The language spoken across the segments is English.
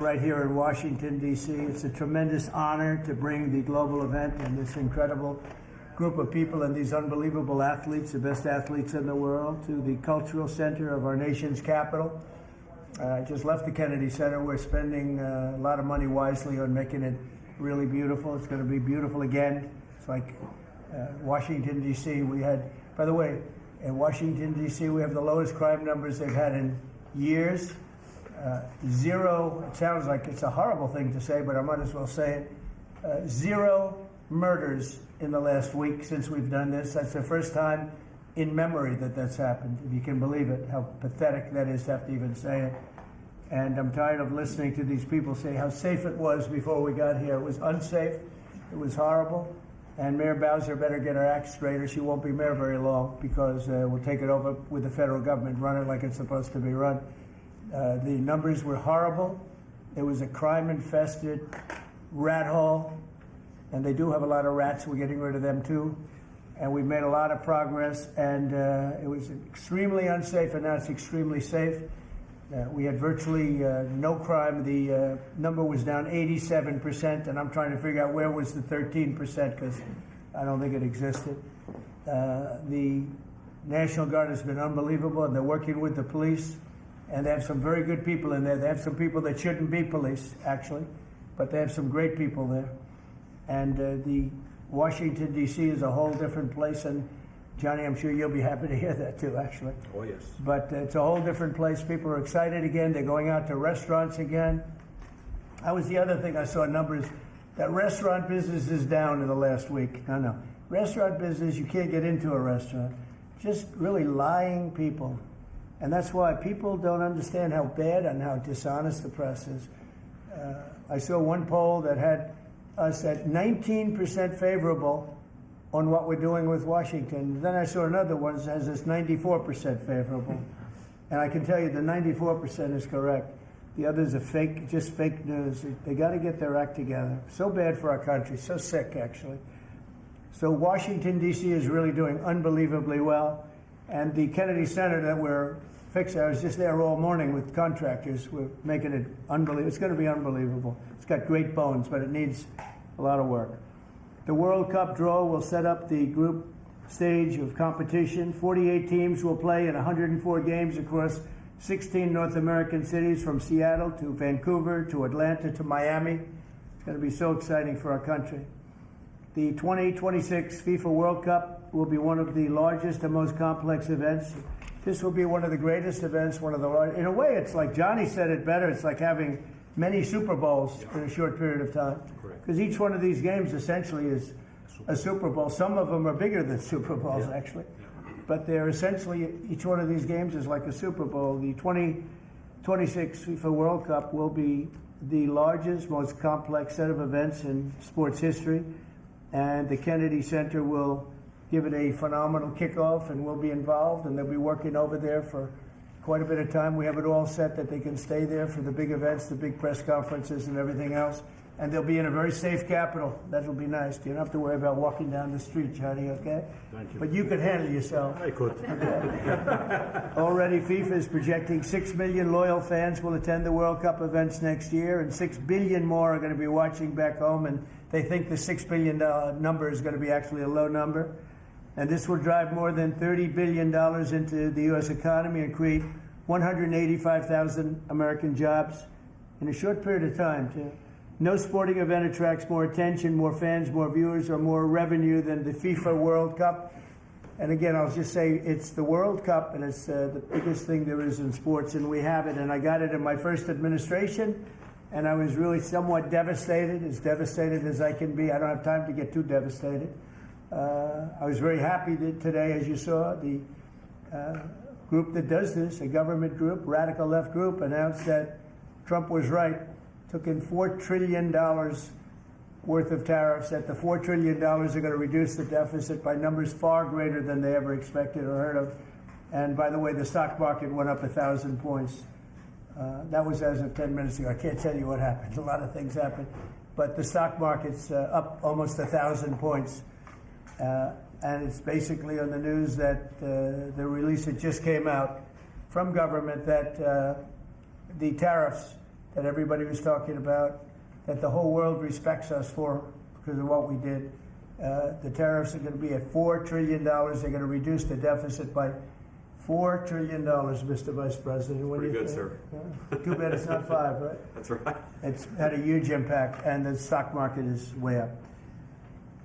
Right here in Washington, D.C. It's a tremendous honor to bring the global event and this incredible group of people and these unbelievable athletes, the best athletes in the world, to the cultural center of our nation's capital. I just left the Kennedy Center. We're spending a lot of money wisely on making it really beautiful. It's going to be beautiful again. It's like Washington, D.C. We had, by the way, in Washington, D.C., we have the lowest crime numbers they've had in years. Zero, it sounds like it's a horrible thing to say, but I might as well say it. Zero murders in the last week since we've done this. That's the first time in memory that that's happened, if you can believe it, how pathetic that is to have to even say it. And I'm tired of listening to these people say how safe it was before we got here. It was unsafe, it was horrible, and Mayor Bowser better get her act straight or she won't be mayor very long, because we'll take it over with the federal government, run it like it's supposed to be run. The numbers were horrible. It was a crime-infested rat hole, and they do have a lot of rats. We're getting rid of them too, and we've made a lot of progress, and it was extremely unsafe, and now it's extremely safe. We had virtually no crime. The number was down 87%, and I'm trying to figure out where was the 13%, because I don't think it existed. The National Guard has been unbelievable, and they're working with the police. And they have some very good people in there. They have some people that shouldn't be police, actually, but they have some great people there. And the Washington, D.C. is a whole different place. And Johnny, I'm sure you'll be happy to hear that too, actually. Oh, yes. But it's a whole different place. People are excited again. They're going out to restaurants again. That was the other thing I saw numbers, that restaurant business is down in the last week. No. Restaurant business, you can't get into a restaurant. Just really lying people. And that's why people don't understand how bad and how dishonest the press is. I saw one poll that had us at 19% favorable on what we're doing with Washington. Then I saw another one that has us 94% favorable. And I can tell you the 94% is correct. The others are fake, just fake news. They got to get their act together. So bad for our country, so sick, actually. So Washington, D.C. is really doing unbelievably well. And the Kennedy Center that we're fixing, I was just there all morning with contractors. We're making it unbelievable. It's going to be unbelievable. It's got great bones, but it needs a lot of work. The World Cup draw will set up the group stage of competition. 48 teams will play in 104 games across 16 North American cities, from Seattle to Vancouver to Atlanta to Miami. It's going to be so exciting for our country. The 2026 FIFA World Cup will be one of the largest and most complex events. This will be one of the greatest events, one of the largest. In a way, it's like Johnny said it better. It's like having many Super Bowls in a short period of time. Because each one of these games essentially is a Super Bowl. Some of them are bigger than Super Bowls, actually. But they're essentially, each one of these games is like a Super Bowl. The 2026 FIFA World Cup will be the largest, most complex set of events in sports history. And the Kennedy Center will give it a phenomenal kickoff, and we'll be involved, and they'll be working over there for quite a bit of time. We have it all set that they can stay there for the big events, the big press conferences and everything else. And they'll be in a very safe capital. That'll be nice. You don't have to worry about walking down the street, Johnny, okay? Thank you. But you could handle yourself. I could. Okay. Already FIFA is projecting 6 million loyal fans will attend the World Cup events next year, and 6 billion more are going to be watching back home, and they think the $6 billion number is going to be actually a low number. And this will drive more than $30 billion into the U.S. economy and create 185,000 American jobs in a short period of time, too. No sporting event attracts more attention, more fans, more viewers, or more revenue than the FIFA World Cup. And again, I'll just say it's the World Cup, and it's the biggest thing there is in sports, and we have it. And I got it in my first administration, and I was really somewhat devastated, as devastated as I can be. I don't have time to get too devastated. I was very happy that today, as you saw, the group that does this, a government group, radical left group, announced that Trump was right. Took in $4 trillion worth of tariffs, that the $4 trillion are going to reduce the deficit by numbers far greater than they ever expected or heard of. And by the way, the stock market went up 1,000 points. That was as of 10 minutes ago. I can't tell you what happened. A lot of things happened. But the stock market's up almost 1,000 points. And it's basically on the news that the release that just came out from government that the tariffs that everybody was talking about, that the whole world respects us for because of what we did. The tariffs are going to be at $4 trillion. They're going to reduce the deficit by $4 trillion, Mr. Vice President. What Pretty do you good, think? sir. Yeah. Too bad it's not 5, right? That's right. It's had a huge impact, and the stock market is way up.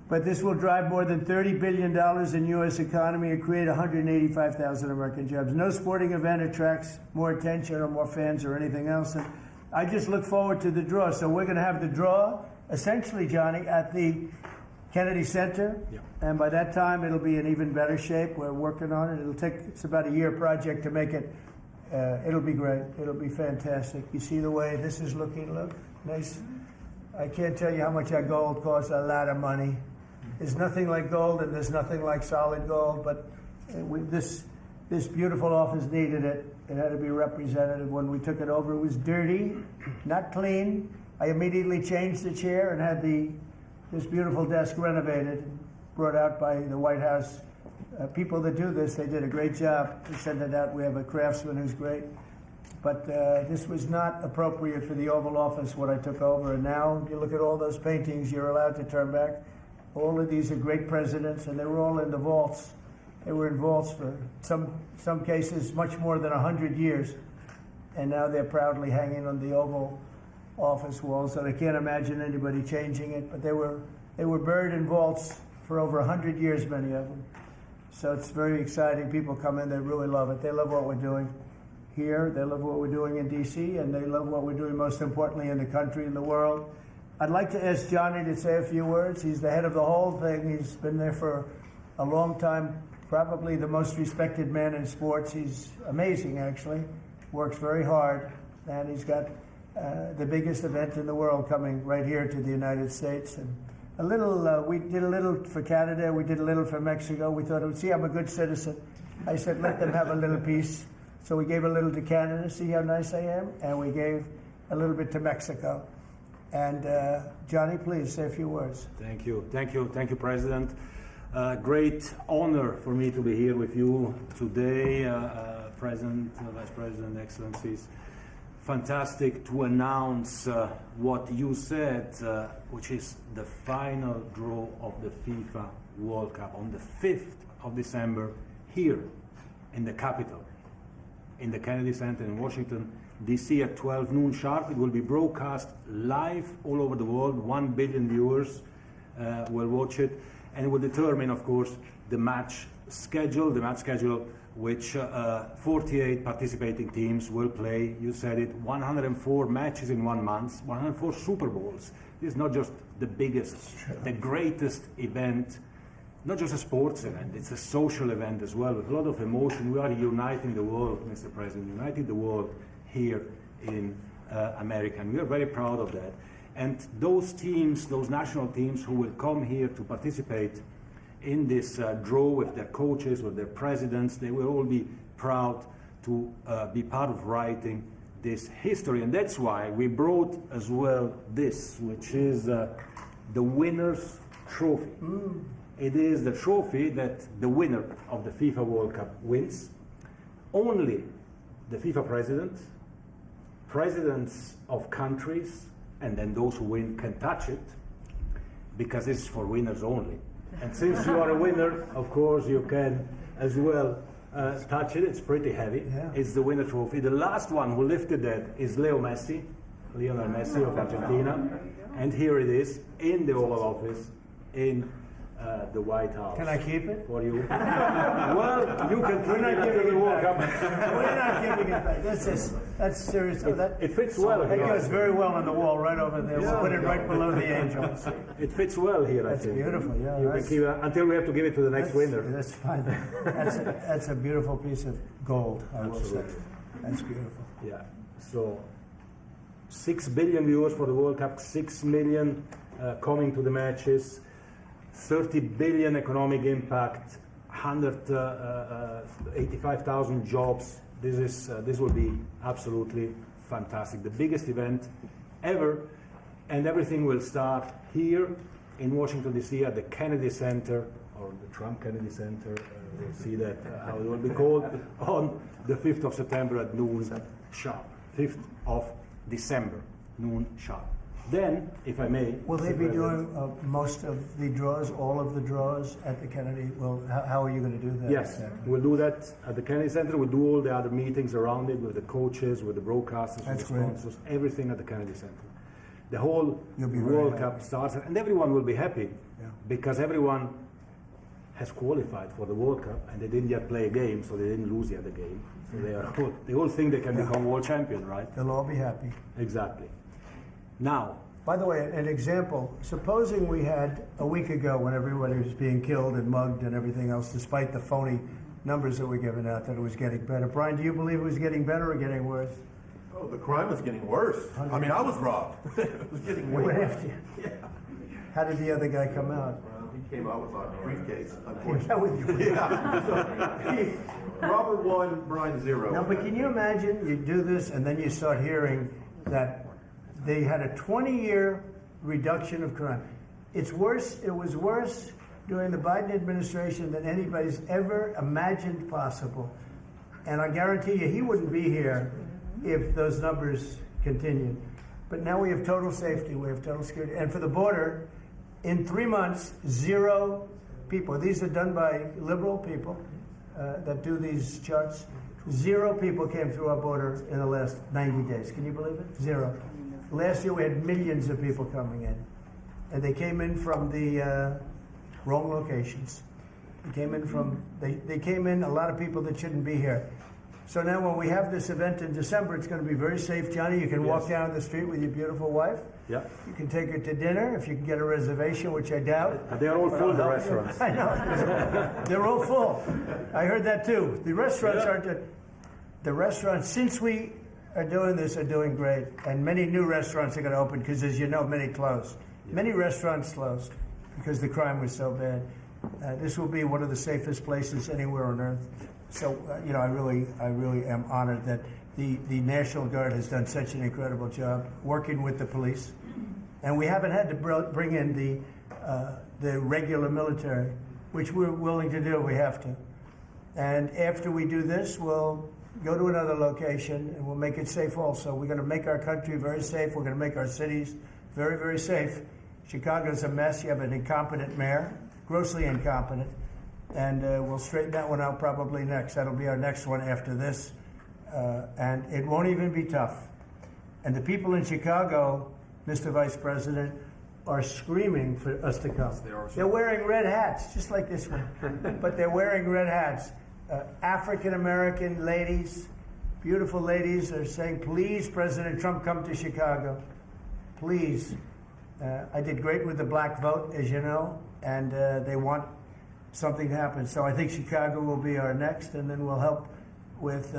But this will drive more than $30 billion in U.S. economy and create 185,000 American jobs. No sporting event attracts more attention or more fans or anything else. And I just look forward to the draw. So we're going to have the draw, essentially, Johnny, at the Kennedy Center. Yeah. And by that time, it'll be in even better shape. We're working on it. It's about a year project to make it. It'll be great. It'll be fantastic. You see the way this is looking? Look, nice. I can't tell you how much that gold costs. A lot of money. There's nothing like gold, and there's nothing like solid gold. But this beautiful office needed it. It had to be representative. When we took it over, it was dirty, not clean. I immediately changed the chair and had this beautiful desk renovated, brought out by the White House. People that do this, they did a great job. We send it out. We have a craftsman who's great. But this was not appropriate for the Oval Office, what I took over. And now you look at all those paintings you're allowed to turn back. All of these are great presidents, and they were all in the vaults. They were in vaults for some cases much more than 100 years. And now they're proudly hanging on the Oval Office walls, so I can't imagine anybody changing it. But they were buried in vaults for over 100 years, many of them. So it's very exciting. People come in, they really love it. They love what we're doing here. They love what we're doing in D.C., and they love what we're doing, most importantly, in the country and the world. I'd like to ask Johnny to say a few words. He's the head of the whole thing. He's been there for a long time, probably the most respected man in sports. He's amazing, actually. Works very hard, and he's got the biggest event in the world coming right here to the United States. And a little, we did a little for Canada, we did a little for Mexico. We thought, see, I'm a good citizen. I said, let them have a little piece. So we gave a little to Canada, see how nice I am? And we gave a little bit to Mexico. And Johnny, please say a few words. Thank you, President. Great honor for me to be here with you today, President, Vice President, Excellencies. Fantastic to announce what you said, which is the final draw of the FIFA World Cup on the 5th of December here in the capital, in the Kennedy Center in Washington, D.C. at 12 noon sharp. It will be broadcast live all over the world. 1 billion viewers will watch it, and it will determine, of course, the match schedule, which 48 participating teams will play. You said it, 104 matches in 1 month, 104 Super Bowls. This is not just the biggest, the greatest event, not just a sports event, it's a social event as well, with a lot of emotion. We are uniting the world, Mr. President, uniting the world here in America, and we are very proud of that. And those teams, those national teams who will come here to participate in this draw with their coaches, with their presidents, they will all be proud to be part of writing this history. And that's why we brought as well this, which is the winner's trophy. It is the trophy that the winner of the FIFA World Cup wins. Only the FIFA presidents of countries, and then those who win can touch it, because it's for winners only. And since you are a winner, of course, you can as well touch it. It's pretty heavy. Yeah. It's the winner trophy. The last one who lifted that is Lionel Messi of Argentina. And here it is in the Oval Office in the White House. Can I keep it? For you. Well, you can keep it until the World Cup. We're not giving it back. That's serious. It fits well. It goes very well on the wall right over there. We'll put it right below the angels. It fits well here, I think. That's beautiful, yeah. You can keep it until we have to give it to the next winner. That's fine. That's a beautiful piece of gold, I will say. That's beautiful. Yeah. So 6 billion viewers for the World Cup, 6 million coming to the matches, 30 billion economic impact, 185,000 jobs. This will be absolutely fantastic. The biggest event ever, and everything will start here in Washington, D.C. at the Kennedy Center, or the Trump Kennedy Center. We'll see that, how it will be called, on the 5th of September at noon sharp. 5th of December, noon sharp. Then, if I may... Will they Mr. be President, doing most of the draws, all of the draws at the Kennedy? Well, how are you going to do that? Yes, exactly? we'll do that at the Kennedy Center. We'll do all the other meetings around it with the coaches, with the broadcasters, with That's the great. sponsors, everything at the Kennedy Center. The whole You'll be very World happy. Cup starts, and everyone will be happy Yeah. because everyone has qualified for the World Cup, and they didn't yet play a game, so they didn't lose yet a game. So they all think they can become world champion, right? They'll all be happy. Exactly. Now, By the way, an example, supposing we had a week ago when everybody was being killed and mugged and everything else, despite the phony numbers that were given out, that it was getting better. Brian, do you believe it was getting better or getting worse? Oh, the crime was getting worse. I mean, I was robbed. It was getting They way went worse. after you. Yeah. How did the other guy come out? Well, he came out with a briefcase, Yeah, unfortunately. with you. Yeah. So, Robert 1, Brian 0. No, but can you imagine you do this and then you start hearing that they had a 20-year reduction of crime. It's worse. It was worse during the Biden administration than anybody's ever imagined possible. And I guarantee you he wouldn't be here if those numbers continued. But now we have total safety. We have total security. And for the border, in 3 months, 0 people. These are done by liberal people that do these charts. 0 people came through our border in the last 90 days. Can you believe it? 0. Last year we had millions of people coming in. And they came in from the wrong locations. They came in from, they came in, a lot of people that shouldn't be here. So now when we have this event in December, it's going to be very safe. Johnny, you can walk Yes. down the street with your beautiful wife. yeah, You can take her to dinner if you can get a reservation, which I doubt. they are all full, the restaurants. I know. They're all full. I heard that too. The restaurants aren't. The restaurants, since we are doing this, are doing great. And many new restaurants are going to open because, as you know, many closed. Many restaurants closed because the crime was so bad. This will be one of the safest places anywhere on earth. So, you know, I really am honored that the National Guard has done such an incredible job working with the police. And we haven't had to bring in the regular military, which we're willing to do. We have to. And after we do this, we'll go to another location and we'll make it safe also. We're going to make our country very safe. We're going to make our cities very, very safe. Chicago's a mess. You have an incompetent mayor, grossly incompetent. And we'll straighten that one out probably next. That'll be our next one after this. And it won't even be tough. And the people in Chicago, Mr. Vice President, are screaming for us to come. They're wearing red hats, just like this one. But they're wearing red hats. African-American ladies, beautiful ladies, are saying, please, President Trump, come to Chicago. Please. I did great with the black vote, as you know, and they want something to happen. So I think Chicago will be our next, and then we'll help with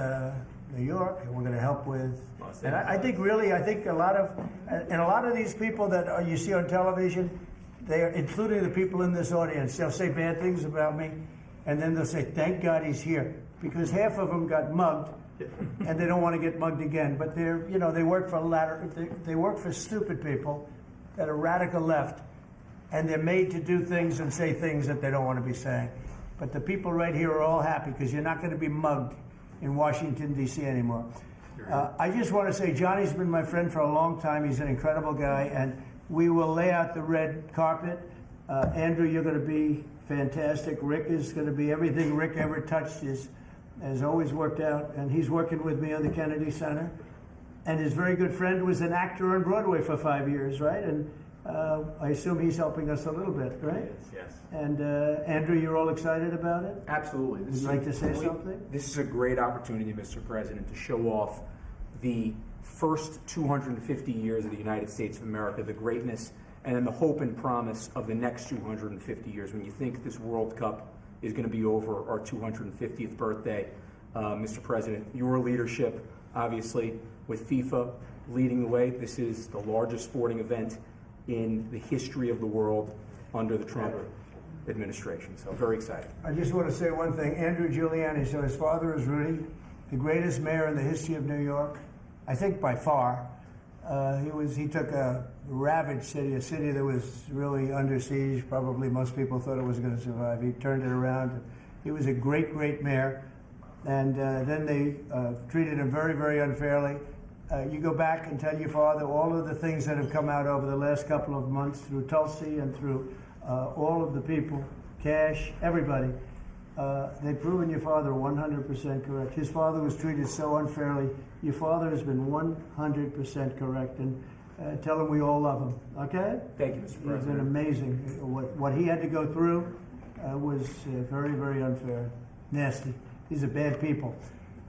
New York, and we're going to help with. And I think really, a lot of these people that you see on television, they are, including the people in this audience, they'll say bad things about me, and then they'll say, "Thank God he's here," because half of them got mugged, and they don't want to get mugged again. But they're, you know, they work for stupid people that are radical left. And they're made to do things and say things that they don't want to be saying. But the people right here are all happy because you're not going to be mugged in Washington, D.C. anymore. I just want to say Johnny's been my friend for a long time. He's an incredible guy. And we will lay out the red carpet. Andrew, you're going to be fantastic. Rick is going to be everything Rick ever touched has always worked out. And he's working with me on the Kennedy Center. And his very good friend was an actor on Broadway for 5 years, right? And I assume he's helping us a little bit, right? Yes. And Andrew, you're all excited about it? Absolutely. Would you like to say something? This is a great opportunity, Mr. President, to show off the first 250 years of the United States of America, the greatness, and then the hope and promise of the next 250 years. When you think this World Cup is going to be over our 250th birthday, Mr. President, your leadership, obviously, with FIFA leading the way, this is the largest sporting event in the history of the world under the Trump administration. So very excited. I just want to say one thing. Andrew Giuliani, so his father is Rudy, the greatest mayor in the history of New York, I think by far. He took a ravaged city, a city that was really under siege. Probably most people thought it was going to survive. He turned it around. He was a great, great mayor. And then they treated him very, very unfairly. You go back and tell your father all of the things that have come out over the last couple of months through Tulsi and through all of the people, Cash, everybody. They've proven your father 100% correct. His father was treated so unfairly. Your father has been 100% correct, and tell him we all love him. Okay? Thank you, Mr. It's President. been amazing. What he had to go through was very, very unfair, nasty. These are bad people.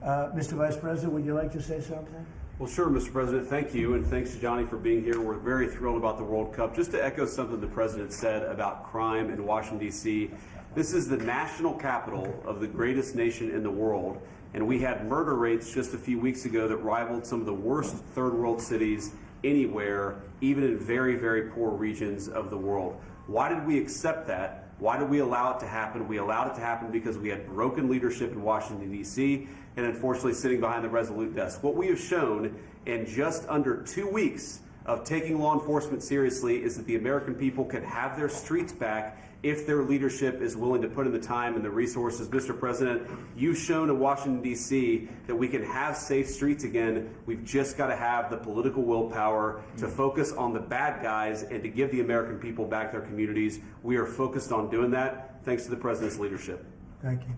Mr. Vice President, would you like to say something? Well, sure, Mr. President. Thank you, and thanks to Johnny for being here. We're very thrilled about the World Cup. Just to echo something the President said about crime in Washington, D.C., this is the national capital of the greatest nation in the world, and we had murder rates just a few weeks ago that rivaled some of the worst third world cities anywhere, even in very, very poor regions of the world. Why did we accept that? Why did we allow it to happen? We allowed it to happen because we had broken leadership in Washington, D.C., and unfortunately sitting behind the Resolute desk. What we have shown in just under 2 weeks of taking law enforcement seriously is that the American people can have their streets back if their leadership is willing to put in the time and the resources. Mr. President, you've shown in Washington, D.C. that we can have safe streets again. We've just got to have the political willpower to focus on the bad guys and to give the American people back their communities. We are focused on doing that, thanks to the President's leadership. Thank you.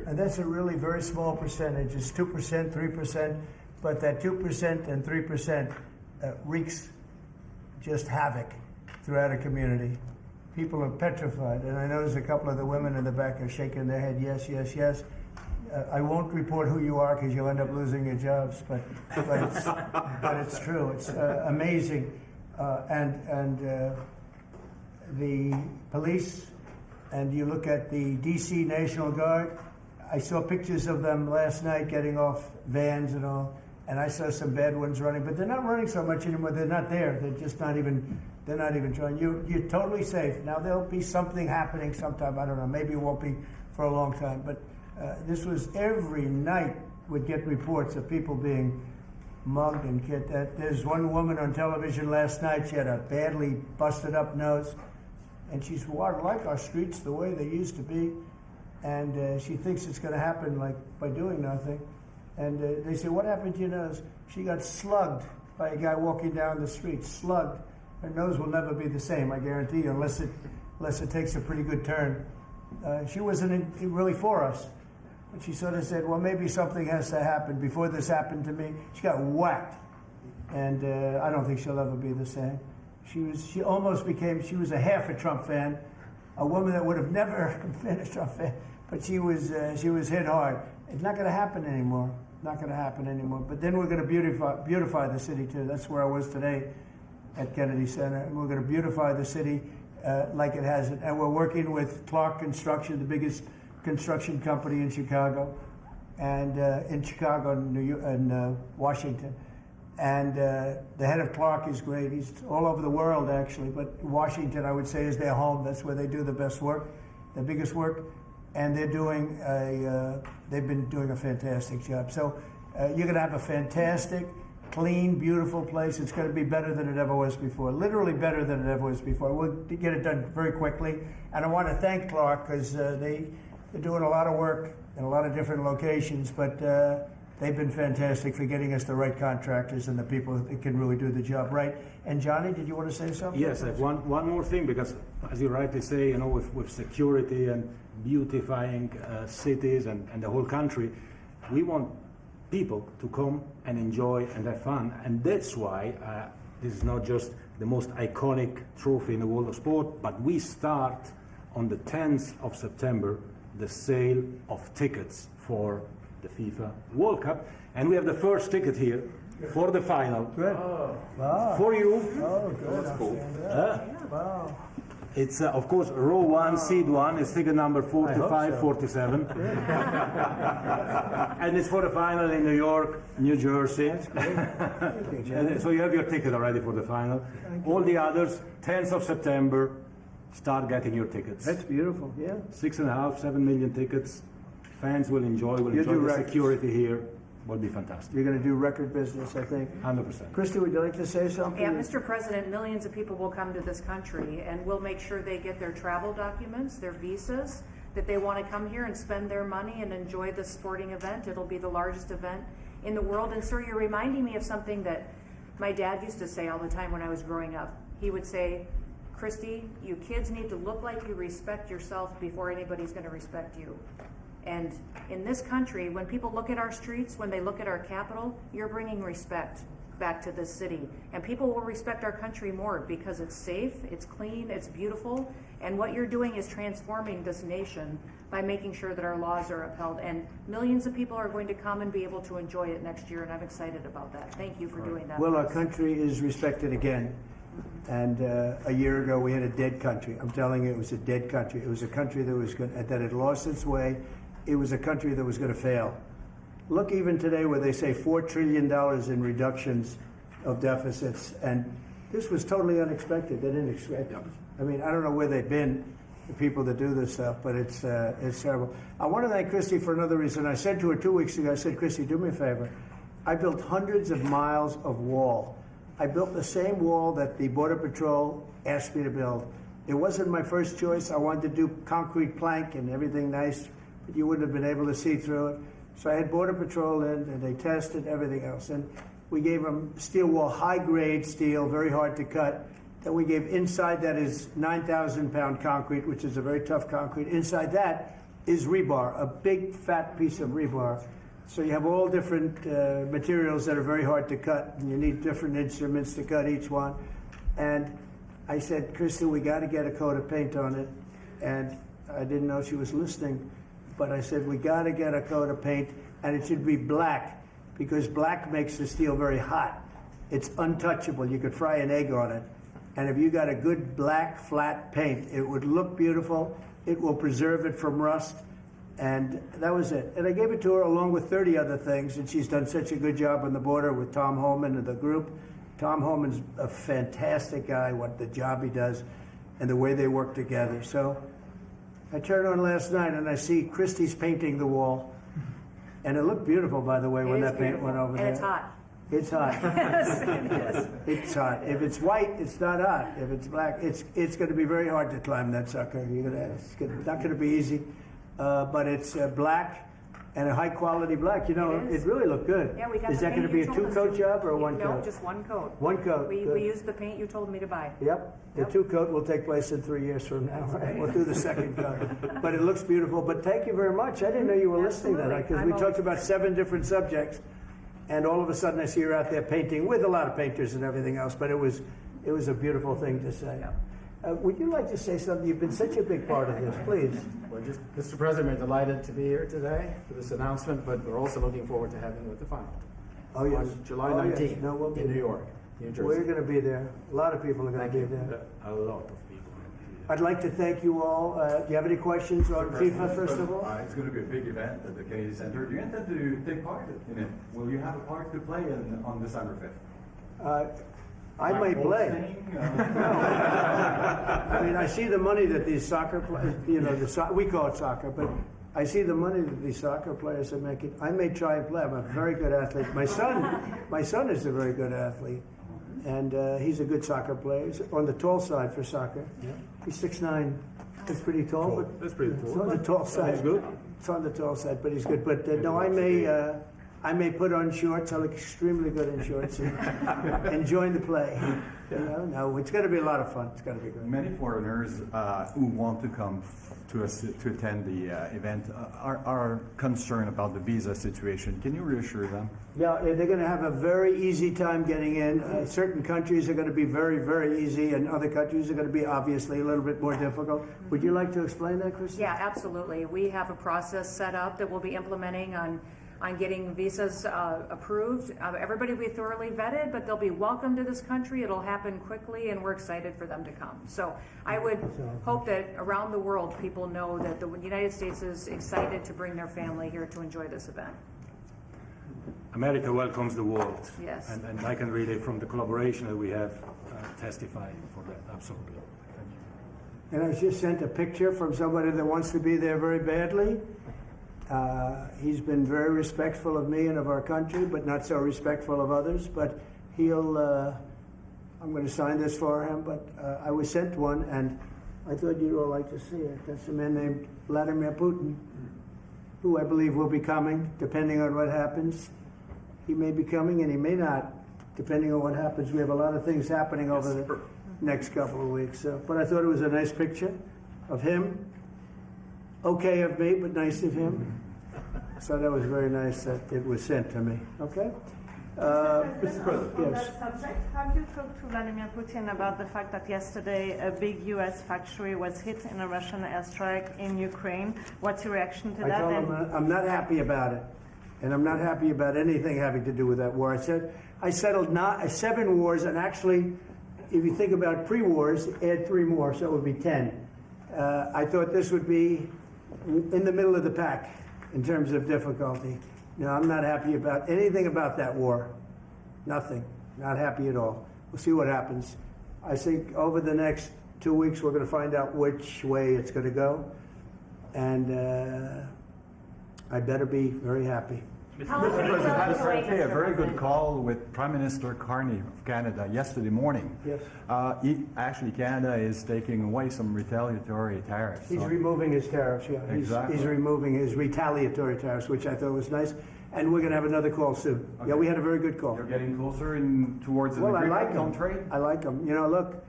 And that's a really very small percentage. It's 2%, 3%, but that 2% and 3% wreaks just havoc throughout a community. People are petrified, and I notice a couple of the women in the back are shaking their head, yes, yes, yes. I won't report who you are because you'll end up losing your jobs, but it's true. It's amazing. And the police, and you look at the D.C. National Guard, I saw pictures of them last night getting off vans and all, and I saw some bad ones running, but they're not running so much anymore. They're not there. They're just not even trying. You're totally safe. Now, there'll be something happening sometime. I don't know. Maybe it won't be for a long time, but this was every night would get reports of people being mugged and killed. There's one woman on television last night. She had a badly busted up nose, and she said, well, I like our streets the way they used to be, and she thinks it's going to happen like by doing nothing. And they say, what happened to your nose? She got slugged by a guy walking down the street, slugged. Her nose will never be the same, I guarantee you, unless it takes a pretty good turn. She wasn't really for us. But she sort of said, well, maybe something has to happen. Before this happened to me, she got whacked. And I don't think she'll ever be the same. She was a half a Trump fan, a woman that would have never been a Trump fan, but she was hit hard. It's not going to happen anymore. Not going to happen anymore. But then we're going to beautify the city too. That's where I was today at Kennedy Center, and we're going to beautify the city like it has it. And we're working with Clark Construction, the biggest construction company in Chicago, and in Washington. And the head of Clark is great. He's all over the world, actually, but Washington, I would say, is their home. That's where they do the best work, the biggest work, and they've been doing a fantastic job. So you're going to have a fantastic, clean, beautiful place. It's going to be better than it ever was before, literally better than it ever was before. We'll get it done very quickly. And I want to thank Clark because they're doing a lot of work in a lot of different locations, but they've been fantastic for getting us the right contractors and the people that can really do the job right. And Johnny, did you want to say something? Yes, I have one more thing, because as you rightly say, with security and beautifying cities and the whole country, we want people to come and enjoy and have fun. And that's why this is not just the most iconic trophy in the world of sport, but we start on the 10th of September the sale of tickets for the FIFA World Cup. And we have the first ticket here for the final. Good. Wow. For you. Oh, good. That's cool. Wow. It's, of course, row 1, seat 1. It's ticket number 4547. And it's for the final in New York, New Jersey. And so you have your ticket already for the final. All the others, 10th of September, start getting your tickets. That's beautiful, yeah. 6.5, 7 million tickets. Fans will enjoy the security here. Will be fantastic. You're going to do record business, I think. 100%. Christy, would you like to say something? Yeah, Mr. President, millions of people will come to this country, and we'll make sure they get their travel documents, their visas, that they want to come here and spend their money and enjoy the sporting event. It'll be the largest event in the world. And sir, you're reminding me of something that my dad used to say all the time when I was growing up. He would say, Christy, you kids need to look like you respect yourself before anybody's going to respect you. And in this country, when people look at our streets, when they look at our capital, you're bringing respect back to this city. And people will respect our country more because it's safe, it's clean, it's beautiful. And what you're doing is transforming this nation by making sure that our laws are upheld. And millions of people are going to come and be able to enjoy it next year, and I'm excited about that. Thank you for doing that. Well, our country is respected again. And a year ago, we had a dead country. I'm telling you, it was a dead country. It was a country that had lost its way. It was a country that was going to fail. Look, even today, where they say $4 trillion in reductions of deficits, and this was totally unexpected. They didn't expect it. I mean, I don't know where they've been, the people that do this stuff, but it's terrible. I want to thank Christy for another reason. I said to her 2 weeks ago, I said, Christy, do me a favor. I built hundreds of miles of wall. I built the same wall that the Border Patrol asked me to build. It wasn't my first choice. I wanted to do concrete plank and everything nice, but you wouldn't have been able to see through it. So I had Border Patrol in, and they tested everything else. And we gave them steel wall, high-grade steel, very hard to cut. Then we gave inside that is 9,000-pound concrete, which is a very tough concrete. Inside that is rebar, a big, fat piece of rebar. So you have all different materials that are very hard to cut, and you need different instruments to cut each one. And I said, Kristen, we got to get a coat of paint on it. And I didn't know she was listening, but I said, we got to get a coat of paint, and it should be black, because black makes the steel very hot. It's untouchable. You could fry an egg on it. And if you got a good black, flat paint, it would look beautiful. It will preserve it from rust. And that was it. And I gave it to her along with 30 other things, and she's done such a good job on the border with Tom Holman and the group. Tom Holman's a fantastic guy, what the job he does and the way they work together. So I turned on last night and I see Christie's painting the wall. And it looked beautiful, by the way, when that paint went over there. And it's hot. It's hot. Yes, it is. It's hot. If it's white, it's not hot. If it's black, it's going to be very hard to climb that sucker. It's not going to be easy. But it's black and a high quality black. You know, it really looked good. Yeah, we got Is the that going paint to be you a told us two-coat to. job or a one-coat? No, just one coat. One coat. We used the paint you told me to buy. Yep. The two-coat will take place in 3 years from now. Right? We'll do the second coat. But it looks beautiful. But thank you very much. I didn't know you were listening to that, because we talked about 7 different subjects, and all of a sudden I see you're out there painting with a lot of painters and everything else. But it was a beautiful thing to say. Yeah. Would you like to say something? You've been such a big part of this. Please. Well, Mr. President, we're delighted to be here today for this announcement, but we're also looking forward to having you at the final. Oh, yes. On July Oh, yes. 19th No, we'll be in New there. York, New Jersey. We're going to be there. A lot of people are going Thank to you. be there. A lot of people. I'd like to thank you all. Do you have any questions on FIFA, first of all? It's going to be a big event at the Kennedy Center. Do you intend to take part in it? Will you have a part to play on December 5th? I might play. I mean, I see the money that these soccer players, we call it soccer, but I see the money that these soccer players are making. I may try and play. I'm a very good athlete. My son is a very good athlete, and he's a good soccer player. He's on the tall side for soccer. Yeah. He's 6'9". That's pretty tall, but That's pretty it's cool. on the tall side. He's good. It's on the tall side, but he's good. But no, I may put on shorts. I look extremely good in shorts and join the play. No, it's going to be a lot of fun. It's going to be good. Many foreigners who want to come to attend the event are concerned about the visa situation. Can you reassure them? Yeah, they're going to have a very easy time getting in. Certain countries are going to be very, very easy, and other countries are going to be obviously a little bit more difficult. Would you like to explain that, Kristen? Yeah, absolutely. We have a process set up that we'll be implementing on getting visas approved. Everybody will be thoroughly vetted, but they'll be welcome to this country. It'll happen quickly, and we're excited for them to come. So I would hope that around the world people know that the United States is excited to bring their family here to enjoy this event. America welcomes the world. Yes. And I can really, from the collaboration that we have, testify for that. Absolutely. Thank you. And I just sent a picture from somebody that wants to be there very badly. He's been very respectful of me and of our country, but not so respectful of others. But I'm going to sign this for him, but I was sent one, and I thought you'd all like to see it. That's a man named Vladimir Putin, who I believe will be coming, depending on what happens. He may be coming and he may not, depending on what happens. We have a lot of things happening over the next couple of weeks. So, but I thought it was a nice picture of him. Okay of me, but nice of him. So that was very nice that it was sent to me. Okay? Mr. President. On Yes. that subject, have you talked to Vladimir Putin about the fact that yesterday a big U.S. factory was hit in a Russian airstrike in Ukraine? What's your reaction to I that? told him I'm not happy about it. And I'm not happy about anything having to do with that war. I said I settled 7 wars, and actually, if you think about pre-wars, add 3 more, so it would be 10. I thought this would be in the middle of the pack in terms of difficulty. No, I'm not happy about anything about that war. Nothing. Not happy at all. We'll see what happens. I think over the next 2 weeks, we're going to find out which way it's going to go. And I better be very happy. Mr. President, I had a very good call with Prime Minister Carney of Canada yesterday morning. Yes. Actually, Canada is taking away some retaliatory tariffs. He's So- removing his tariffs, yeah. Exactly. He's removing his retaliatory tariffs, which I thought was nice. And we're going to have another call soon. Okay. Yeah, we had a very good call. You're getting closer towards an Well, I agreement like on him. trade? I like him. You know, look,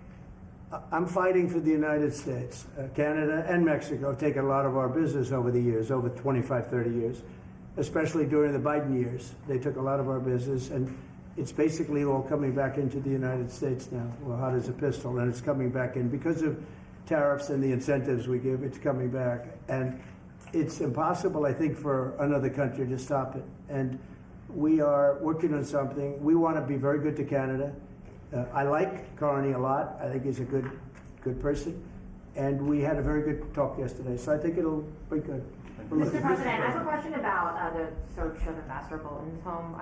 I'm fighting for the United States. Canada and Mexico have taken a lot of our business over the years, over 25, 30 years, especially during the Biden years. They took a lot of our business, and it's basically all coming back into the United States now. Well, hot as a pistol, and it's coming back in. Because of tariffs and the incentives we give, it's coming back. And it's impossible, I think, for another country to stop it. And we are working on something. We want to be very good to Canada. I like Carney a lot. I think he's a good person. And we had a very good talk yesterday. So I think it'll be good. Mr. President, I have a question about the search of Ambassador Bolton's home.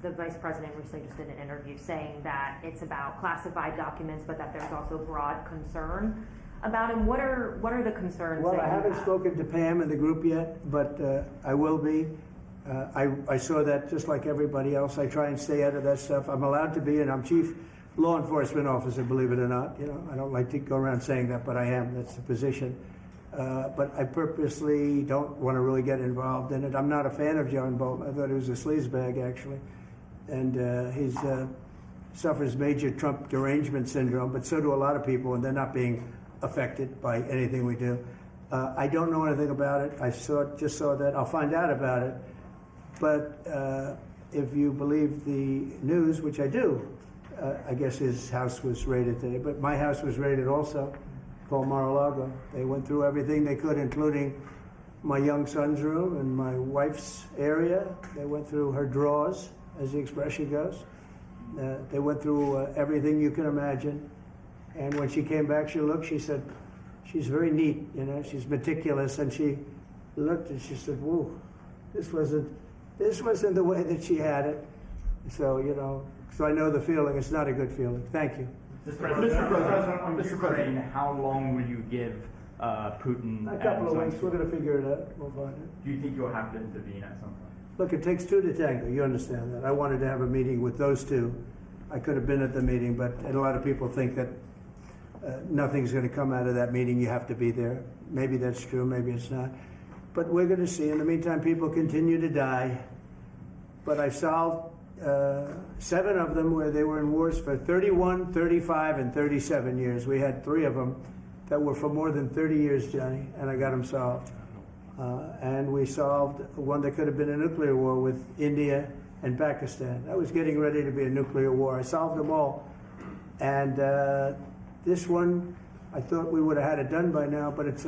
The Vice President recently just did an interview saying that it's about classified documents, but that there's also broad concern about him. What are the concerns? Well, that I you haven't have? spoken to Pam in the group yet, but I will be. I saw that just like everybody else. I try and stay out of that stuff. I'm allowed to be, and I'm chief law enforcement officer, believe it or not. You know, I don't like to go around saying that, but I am. That's the position. But I purposely don't want to really get involved in it. I'm not a fan of John Bolton. I thought he was a sleazebag, actually. And he suffers major Trump derangement syndrome, but so do a lot of people, and they're not being affected by anything we do. I don't know anything about it. I just saw that. I'll find out about it. But if you believe the news, which I do, I guess his house was raided today. But my house was raided also, called Mar-a-Lago. They went through everything they could, including my young son's room and my wife's area. They went through her drawers, as the expression goes. They went through everything you can imagine. And when she came back, she said, she's very neat, you know, she's meticulous. And she looked and she said, whoa, this wasn't the way that she had it. So, you know, so I know the feeling. It's not a good feeling. Thank you. Mr. President, on Ukraine, how long will you give Putin? A couple of and weeks. We're going to figure it out. We'll find it. Do you think you'll have to intervene at some point? Look, it takes 2 to tango. You understand that. I wanted to have a meeting with those 2. I could have been at the meeting, but a lot of people think that nothing's going to come out of that meeting. You have to be there. Maybe that's true. Maybe it's not. But we're going to see. In the meantime, people continue to die. But I solved 7 of them where they were in wars for 31, 35, and 37 years. We had 3 of them that were for more than 30 years, Johnny, and I got them solved. And we solved one that could have been a nuclear war with India and Pakistan. That was getting ready to be a nuclear war. I solved them all. And this one, I thought we would have had it done by now, but it's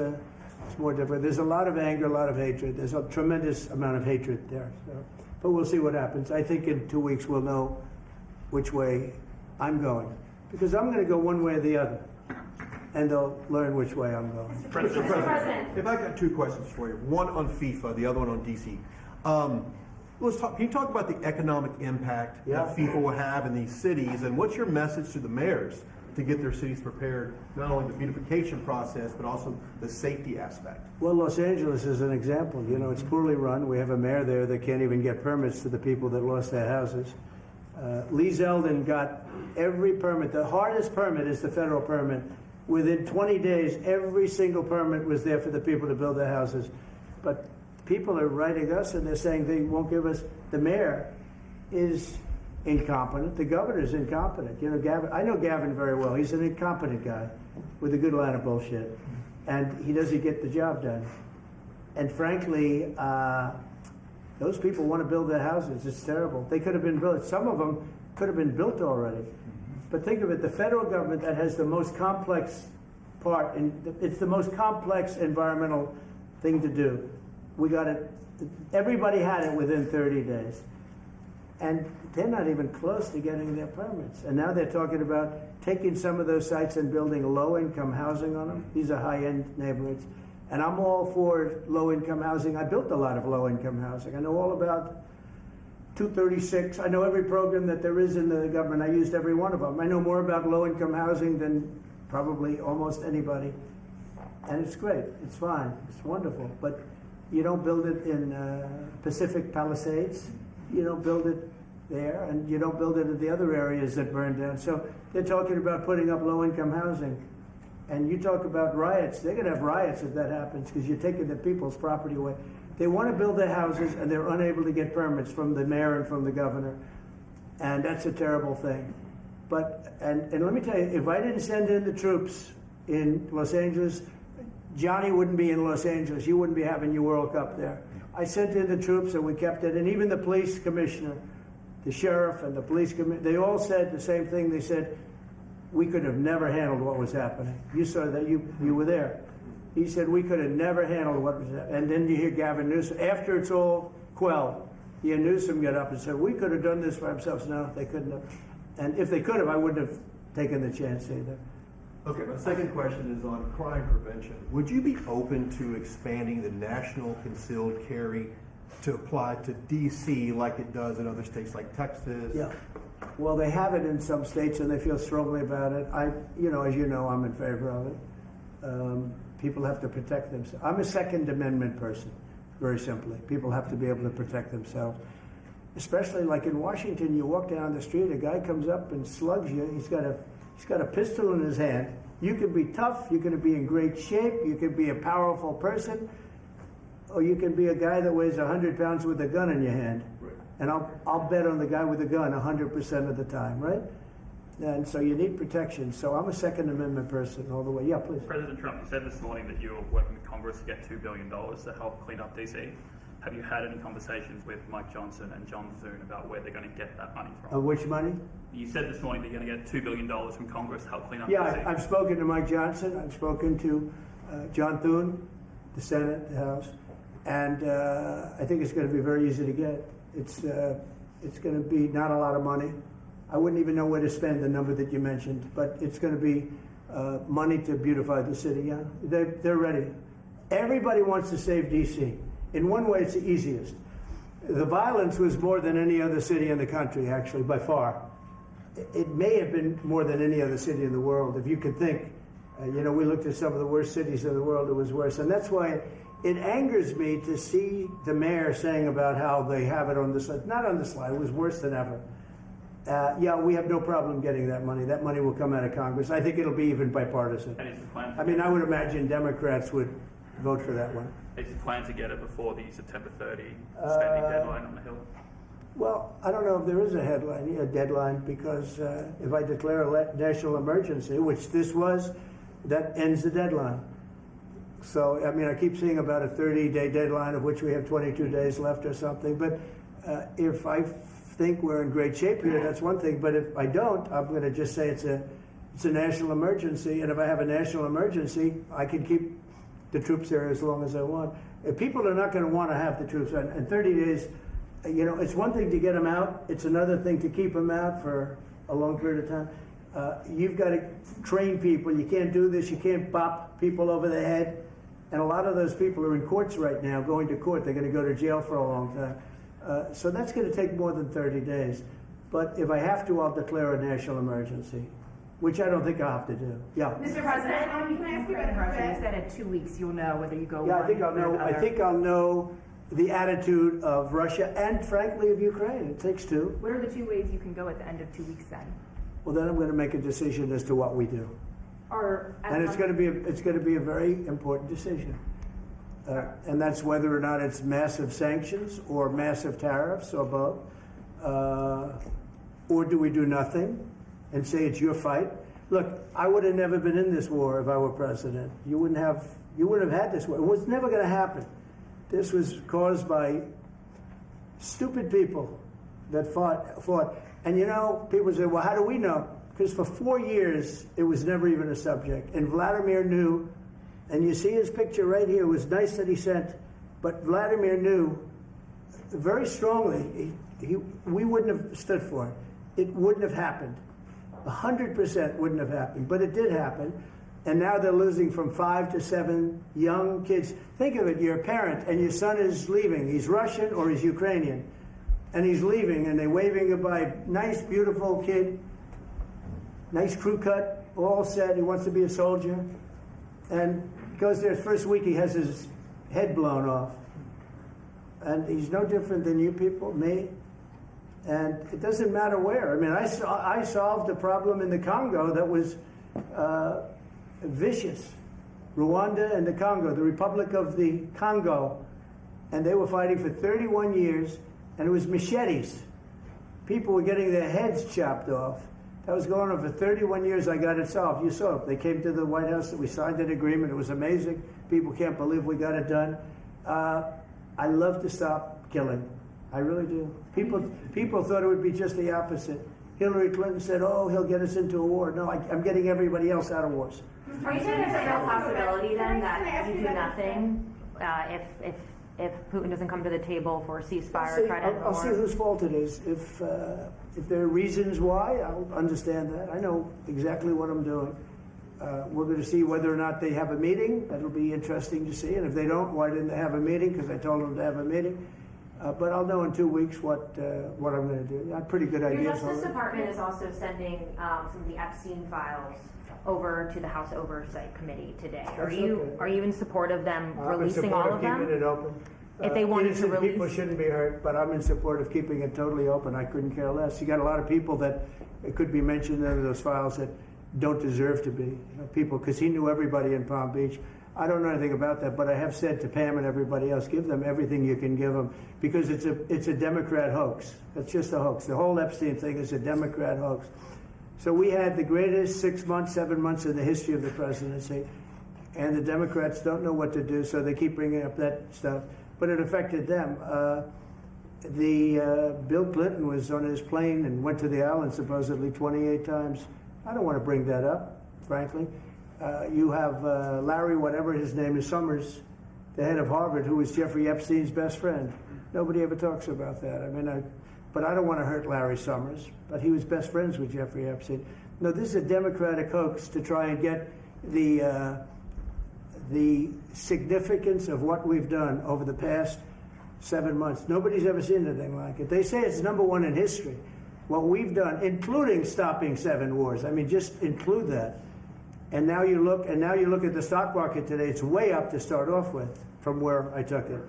more different. There's a lot of anger, a lot of hatred. There's a tremendous amount of hatred there. So. But we'll see what happens. I think in 2 weeks we'll know which way I'm going. Because I'm going to go one way or the other. And they'll learn which way I'm going. Mr. President, if I got 2 questions for you. One on FIFA, the other one on DC. Can you talk about the economic impact that FIFA will have in these cities, and what's your message to the mayors to get their cities prepared, not only the beautification process, but also the safety aspect? Well, Los Angeles is an example. You know, it's poorly run. We have a mayor there that can't even get permits to the people that lost their houses. Lee Zeldin got every permit. The hardest permit is the federal permit. Within 20 days, every single permit was there for the people to build their houses. But people are writing us and they're saying they won't give us, the mayor is incompetent. The governor is incompetent. You know, Gavin. I know Gavin very well. He's an incompetent guy with a good line of bullshit, and he doesn't get the job done. And frankly, those people want to build their houses. It's terrible. They could have been built. Some of them could have been built already. But think of it: the federal government that has the most complex part, and it's the most complex environmental thing to do. We got it. Everybody had it within 30 days. And they're not even close to getting their permits. And now they're talking about taking some of those sites and building low-income housing on them. These are high-end neighborhoods. And I'm all for low-income housing. I built a lot of low-income housing. I know all about 236. I know every program that there is in the government. I used every one of them. I know more about low-income housing than probably almost anybody. And it's great. It's fine. It's wonderful. But you don't build it in Pacific Palisades. You don't build it there, and you don't build it in the other areas that burn down. So they're talking about putting up low-income housing. And you talk about riots. They're going to have riots if that happens because you're taking the people's property away. They want to build their houses, and they're unable to get permits from the mayor and from the governor. And that's a terrible thing. But, and let me tell you, if I didn't send in the troops in Los Angeles, Johnny wouldn't be in Los Angeles. You wouldn't be having your World Cup there. I sent in the troops and we kept it. And even the police commissioner, the sheriff and the police commissioner, they all said the same thing. They said, we could have never handled what was happening. You saw that, you were there. He said, we could have never handled what was happening. And then you hear Gavin Newsom, after it's all quelled, you hear Newsom get up and said, we could have done this for ourselves. No, they couldn't have. And if they could have, I wouldn't have taken the chance either. Okay, my second question is on crime prevention. Would you be open to expanding the national concealed carry to apply to D.C. like it does in other states like Texas? Yeah. Well, they have it in some states and they feel strongly about it. As you know, I'm in favor of it. People have to protect themselves. I'm a Second Amendment person, very simply. People have to be able to protect themselves. Especially like in Washington, you walk down the street, a guy comes up and slugs you. He's got a pistol in his hand. You can be tough, you can be in great shape, you can be a powerful person, or you can be a guy that weighs 100 pounds with a gun in your hand. Right. And I'll bet on the guy with the gun 100% of the time, right? And so you need protection. So I'm a Second Amendment person all the way. Yeah, please. President Trump, you said this morning that you were working with Congress to get $2 billion to help clean up DC. Have you had any conversations with Mike Johnson and John Thune about where they're going to get that money from? Which money? You said this morning that you're going to get $2 billion from Congress to help clean up Yeah, DC. I've spoken to Mike Johnson. I've spoken to John Thune, the Senate, the House, and I think it's going to be very easy to get. It's going to be not a lot of money. I wouldn't even know where to spend the number that you mentioned, but it's going to be money to beautify the city. Yeah, they're ready. Everybody wants to save D.C. In one way, it's the easiest. The violence was more than any other city in the country, actually, by far. It may have been more than any other city in the world, if you could think. We looked at some of the worst cities in the world, it was worse. And that's why it angers me to see the mayor saying about how they have it on the slide. Not on the slide, it was worse than ever. Yeah, we have no problem getting that money. That money will come out of Congress. I think it'll be even bipartisan. And is the plan I mean, I would imagine Democrats would vote for that one. Is the plan to get it before the September 30 spending deadline on the Hill? Well, I don't know if there is a deadline, because if I declare a national emergency, which this was, that ends the deadline. So, I mean, I keep seeing about a 30-day deadline, of which we have 22 days left or something. But if I think we're in great shape here, that's one thing. But if I don't, I'm going to just say it's a national emergency. And if I have a national emergency, I can keep the troops there as long as I want. If people are not going to want to have the troops in 30 days, it's one thing to get them out. It's another thing to keep them out for a long period of time. You've got to train people. You can't do this. You can't bop people over the head. And a lot of those people are in courts right now, going to court. They're going to go to jail for a long time. So that's going to take more than 30 days. But if I have to, I'll declare a national emergency, which I don't think I'll have to do. Yeah. Mr. President, can I ask you about Russia? You said in 2 weeks you'll know whether you go. Yeah, I think I'll know. I think I'll know the attitude of Russia and, frankly, of Ukraine. It takes two. What are the 2 ways you can go at the end of 2 weeks then? Well, then I'm going to make a decision as to what we do. And it's going to be a very important decision. And that's whether or not it's massive sanctions or massive tariffs or both. Or do we do nothing and say it's your fight? Look, I would have never been in this war if I were president. You wouldn't have had this war. It was never going to happen. This was caused by stupid people that fought. And you know, people say, well, how do we know? Because for 4 years, it was never even a subject. And Vladimir knew, and you see his picture right here. It was nice that he sent, but Vladimir knew very strongly we wouldn't have stood for it. It wouldn't have happened. 100% wouldn't have happened, but it did happen. And now they're losing from 5 to 7 young kids. Think of it, you're a parent and your son is leaving. He's Russian or he's Ukrainian. And he's leaving and they're waving goodbye. Nice, beautiful kid. Nice crew cut, all set. He wants to be a soldier. And goes there first week, he has his head blown off. And he's no different than you people, me. And it doesn't matter where. I mean, I solved a problem in the Congo that was vicious. Rwanda and the Congo, the Republic of the Congo. And they were fighting for 31 years, and it was machetes. People were getting their heads chopped off. That was going on for 31 years. I got it solved. You saw it. They came to the White House. We signed an agreement. It was amazing. People can't believe we got it done. I love to stop killing. I really do. People thought it would be just the opposite. Hillary Clinton said, oh, he'll get us into a war. No, I'm getting everybody else out of wars. Are you saying there's a real possibility then that you do nothing if Putin doesn't come to the table for a ceasefire? I'll see whose fault it is. If there are reasons why, I'll understand that. I know exactly what I'm doing. We're going to see whether or not they have a meeting. That'll be interesting to see. And if they don't, why didn't they have a meeting? Because I told them to have a meeting. But I'll know in 2 weeks what I'm going to do. I have pretty good ideas. Your Justice Department is also sending some of the Epstein files over to the House Oversight Committee today. Are you in support of them releasing all of them? I'm in support of keeping it open. If they wanted to release, people shouldn't be hurt, but I'm in support of keeping it totally open. I couldn't care less. You got a lot of people that it could be mentioned in those files that don't deserve to be. People, because he knew everybody in Palm Beach. I don't know anything about that, but I have said to Pam and everybody else, give them everything you can give them, because it's a Democrat hoax. It's just a hoax. The whole Epstein thing is a Democrat hoax. So we had the greatest 6 months, 7 months in the history of the presidency, and the Democrats don't know what to do, so they keep bringing up that stuff. But it affected them. Bill Clinton was on his plane and went to the island supposedly 28 times. I don't want to bring that up, frankly. You have Larry, whatever his name is, Summers, the head of Harvard, who was Jeffrey Epstein's best friend. Nobody ever talks about that. I mean, but I don't want to hurt Larry Summers, but he was best friends with Jeffrey Epstein. No, this is a Democratic hoax to try and get the significance of what we've done over the past 7 months. Nobody's ever seen anything like it. They say it's #1 in history. What we've done, including stopping 7 wars. I mean, just include that. And now you look at the stock market today. It's way up to start off with from where I took it.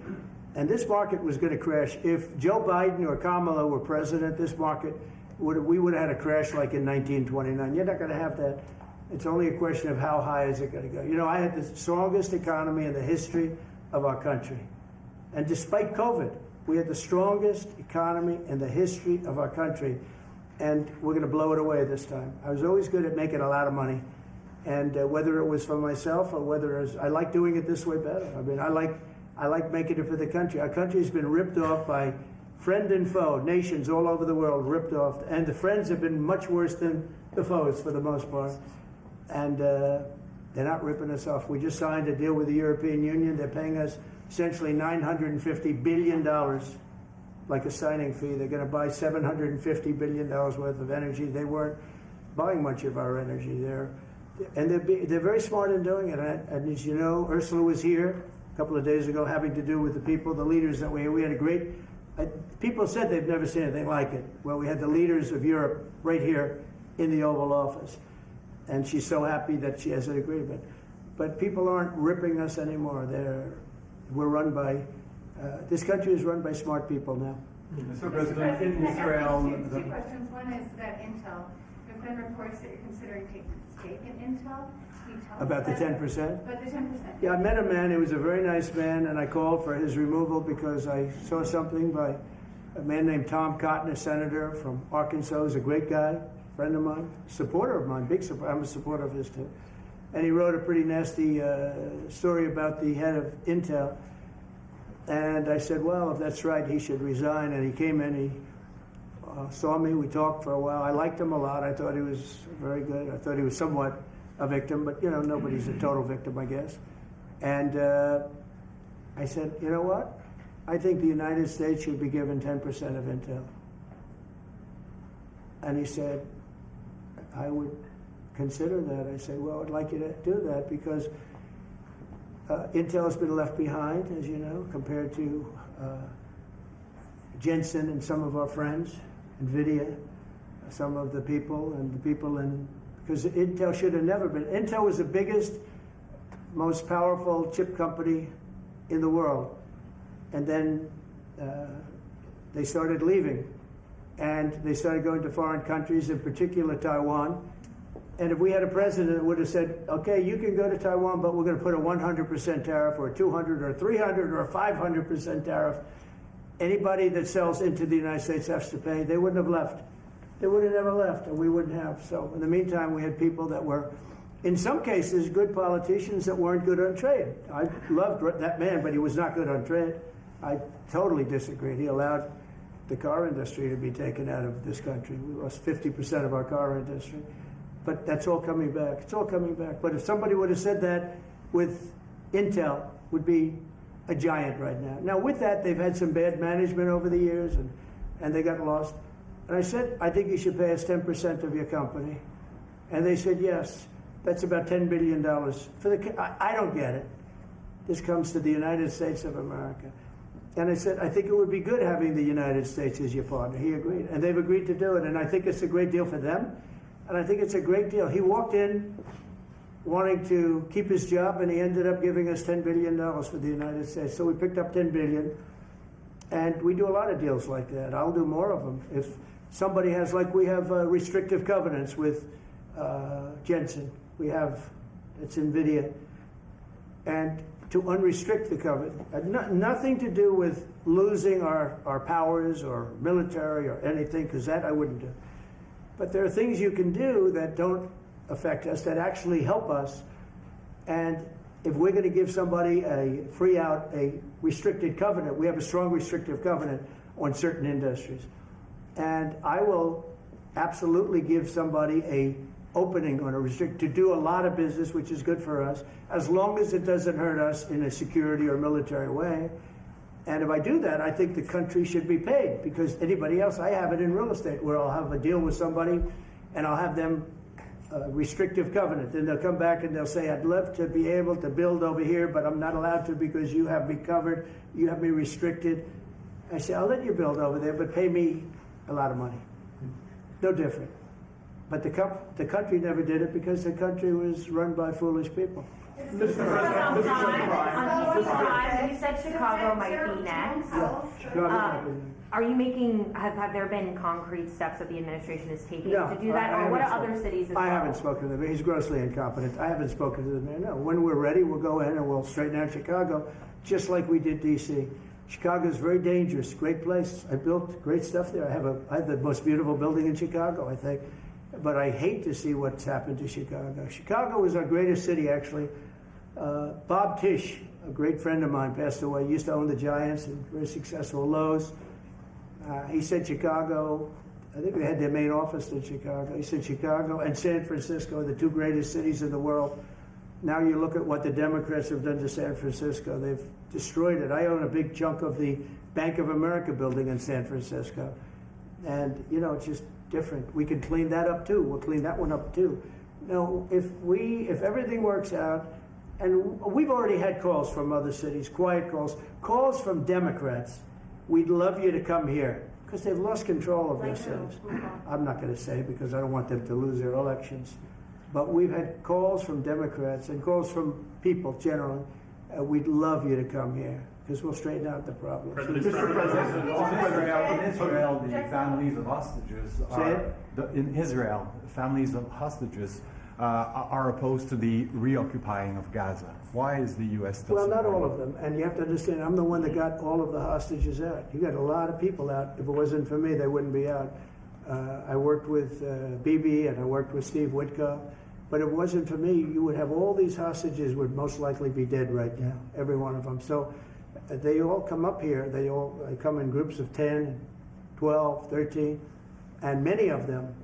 And this market was going to crash. If Joe Biden or Kamala were president, this market we would have had a crash like in 1929. You're not going to have that. It's only a question of how high is it going to go. You know, I had the strongest economy in the history of our country. And despite COVID, we had the strongest economy in the history of our country. And we're going to blow it away this time. I was always good at making a lot of money. And whether it was for myself or whether it was, I like doing it this way better. I mean, I like making it for the country. Our country has been ripped off by friend and foe, nations all over the world ripped off. And the friends have been much worse than the foes for the most part. And they're not ripping us off. We just signed a deal with the European Union. They're paying us essentially $950 billion, like a signing fee. They're going to buy $750 billion worth of energy. They weren't buying much of our energy there. And they're very smart in doing it. And as you know, Ursula was here a couple of days ago having to do with the people, the leaders that we had a great, people said they've never seen anything like it. Well, we had the leaders of Europe right here in the Oval Office. And she's so happy that she has an agreement. But people aren't ripping us anymore. We're run by, this country is run by smart people now. Mr. President, in Israel... Two questions. One is about Intel. There have been reports that you're considering taking a stake in Intel. Can you tell About the us 10%? About the 10%. Yeah, I met a man. He was a very nice man, and I called for his removal because I saw something by a man named Tom Cotton, a senator from Arkansas, who's a great guy, friend of mine, supporter of mine, big supporter. I'm a supporter of his too. And he wrote a pretty nasty story about the head of Intel. And I said, well, if that's right, he should resign. And he came in, he saw me, we talked for a while. I liked him a lot. I thought he was very good. I thought he was somewhat a victim, but you know, nobody's a total victim, I guess. And I said, you know what? I think the United States should be given 10% of Intel. And he said, I would consider that. I said, well, I'd like you to do that because Intel has been left behind, as you know, compared to Jensen and some of our friends, NVIDIA, some of the people and the people in, because Intel should have never been. Intel was the biggest, most powerful chip company in the world. And then they started leaving. And they started going to foreign countries, in particular Taiwan. And if we had a president that would have said, okay, you can go to Taiwan, but we're going to put a 100% tariff or a 200 or 300 or a 500% tariff, anybody that sells into the United States has to pay. They wouldn't have left. They would have never left, and we wouldn't have. So in the meantime, we had people that were, in some cases, good politicians that weren't good on trade. I loved that man, but he was not good on trade. I totally disagreed. He allowed the car industry to be taken out of this country. We lost 50% of our car industry. But that's all coming back. It's all coming back. But if somebody would have said that with Intel, would be a giant right now. Now, with that, they've had some bad management over the years, and they got lost. And I said, I think you should pay us 10% of your company. And they said, yes, that's about $10 billion. I don't get it. This comes to the United States of America. And I said, I think it would be good having the United States as your partner. He agreed. And they've agreed to do it. And I think it's a great deal for them. And I think it's a great deal. He walked in wanting to keep his job, and he ended up giving us $10 billion for the United States. So we picked up $10 billion. And we do a lot of deals like that. I'll do more of them. If somebody has, like we have restrictive covenants with Jensen. We have, it's NVIDIA. And to unrestrict the covenant, nothing to do with losing our powers or military or anything, because that I wouldn't do. But there are things you can do that don't affect us, that actually help us. And if we're going to give somebody a restricted covenant, we have a strong restrictive covenant on certain industries. And I will absolutely give somebody a opening on to do a lot of business, which is good for us, as long as it doesn't hurt us in a security or military way. And if I do that, I think the country should be paid, because anybody else, I have it in real estate, where I'll have a deal with somebody and I'll have them restrictive covenant. Then they'll come back and they'll say, I'd love to be able to build over here, but I'm not allowed to because you have me covered, you have me restricted. I say, I'll let you build over there, but pay me a lot of money. No different. But the country never did it because the country was run by foolish people. On this side, you said Chicago might be next. Are you making, have there been concrete steps that the administration is taking to do that? Or what are other cities as well? I haven't spoken to them. He's grossly incompetent. I haven't spoken to the mayor. No. When we're ready, we'll go in and we'll straighten out Chicago, just like we did D.C. Chicago is very dangerous, great place. I built great stuff there. I have the most beautiful building in Chicago, I think. But I hate to see what's happened to Chicago. Chicago was our greatest city, actually. Bob Tisch, a great friend of mine, passed away. He used to own the Giants and very successful Lowe's. He said Chicago, I think they had their main office in Chicago. He said Chicago and San Francisco are the two greatest cities in the world. Now you look at what the Democrats have done to San Francisco. They've destroyed it. I own a big chunk of the Bank of America building in San Francisco. And, you know, it's just different. We can clean that up too. We'll clean that one up too. No, if everything works out, and we've already had calls from other cities, quiet calls from Democrats. We'd love you to come here, because they've lost control of their cities. I'm not going to say, because I don't want them to lose their elections. But we've had calls from Democrats and calls from people generally. We'd love you to come here, because we'll straighten out the problems. Mr. President, in Israel, the families of hostages are, in Israel, families of hostages are opposed to the reoccupying of Gaza. Why is the U.S. still Well, not supporting all of them. And you have to understand, I'm the one that got all of the hostages out. You got a lot of people out. If it wasn't for me, they wouldn't be out. I worked with Bibi and I worked with Steve Witkoff. But if it wasn't for me, you would have all these hostages would most likely be dead right now, every one of them. So they all come up here. They come in groups of 10, 12, 13, and many of them,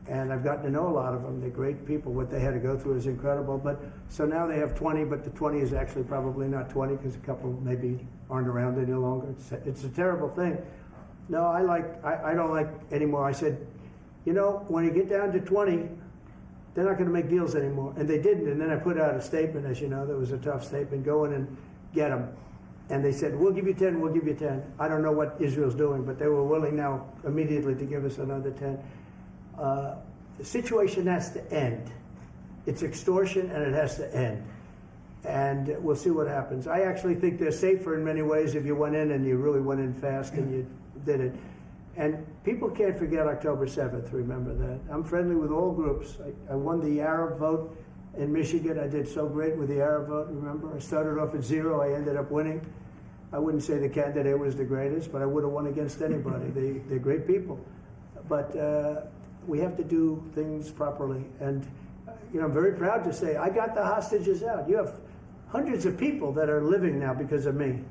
and I've gotten to know a lot of them, they're great people. What they had to go through is incredible. But so now they have 20, but the 20 is actually probably not 20 because a couple maybe aren't around any longer. It's a terrible thing. No, I don't like anymore. I said, you know, when you get down to 20, they're not going to make deals anymore. And they didn't. And then I put out a statement, as you know, that was a tough statement, go in and get them. And they said, we'll give you 10, we'll give you 10. I don't know what Israel's doing, but they were willing now immediately to give us another 10. The situation has to end. It's extortion and it has to end. And we'll see what happens. I actually think they're safer in many ways if you went in and you really went in fast and you did it. And people can't forget October 7th, remember that. I'm friendly with all groups. I won the Arab vote in Michigan. I did so great with the Arab vote, remember? I started off at 0, I ended up winning. I wouldn't say the candidate was the greatest, but I would have won against anybody. They're great people. But we have to do things properly. And you know, I'm very proud to say I got the hostages out. You have hundreds of people that are living now because of me.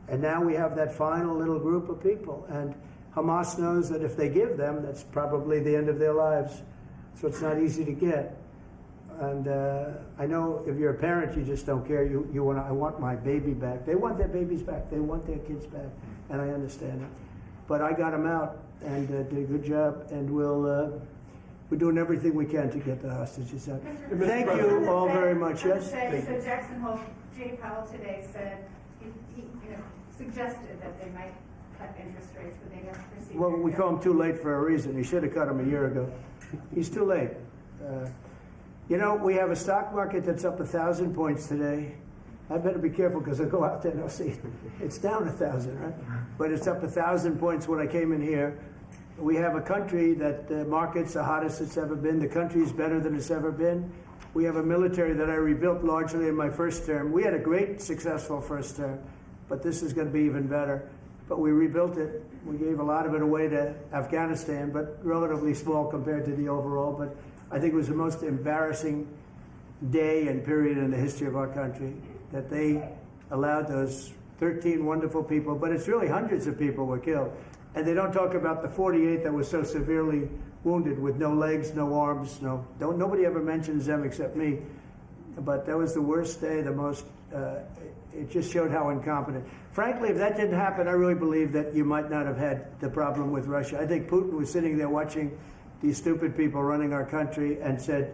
And now we have that final little group of people. And Hamas knows that if they give them, that's probably the end of their lives. So it's not easy to get. And I know if you're a parent, you just don't care. You want, I want my baby back. They want their babies back. They want their kids back. And I understand it. But I got them out and did a good job. And we're doing everything we can to get the hostages out. Thank you all very much. Yes? So Jackson Hole, Jay Powell today said, he suggested that they might cut interest rates, but they never proceeded. Well, we call him too late for a reason. He should have cut him a year ago. He's too late. You know, we have a stock market that's up 1,000 points today. I better be careful because I go out there and I'll see it's down 1,000, right? But it's up 1,000 points when I came in here. We have a country that the market's the hottest it's ever been. The country's better than it's ever been. We have a military that I rebuilt largely in my first term. We had a great, successful first term, but this is going to be even better. But we rebuilt it. We gave a lot of it away to Afghanistan, but relatively small compared to the overall. But I think it was the most embarrassing day and period in the history of our country that they allowed those 13 wonderful people, but it's really hundreds of people were killed. And they don't talk about the 48 that were so severely wounded with no legs, no arms, nobody ever mentions them except me. But that was the worst day, the most, it just showed how incompetent. Frankly, if that didn't happen, I really believe that you might not have had the problem with Russia. I think Putin was sitting there watching these stupid people running our country and said,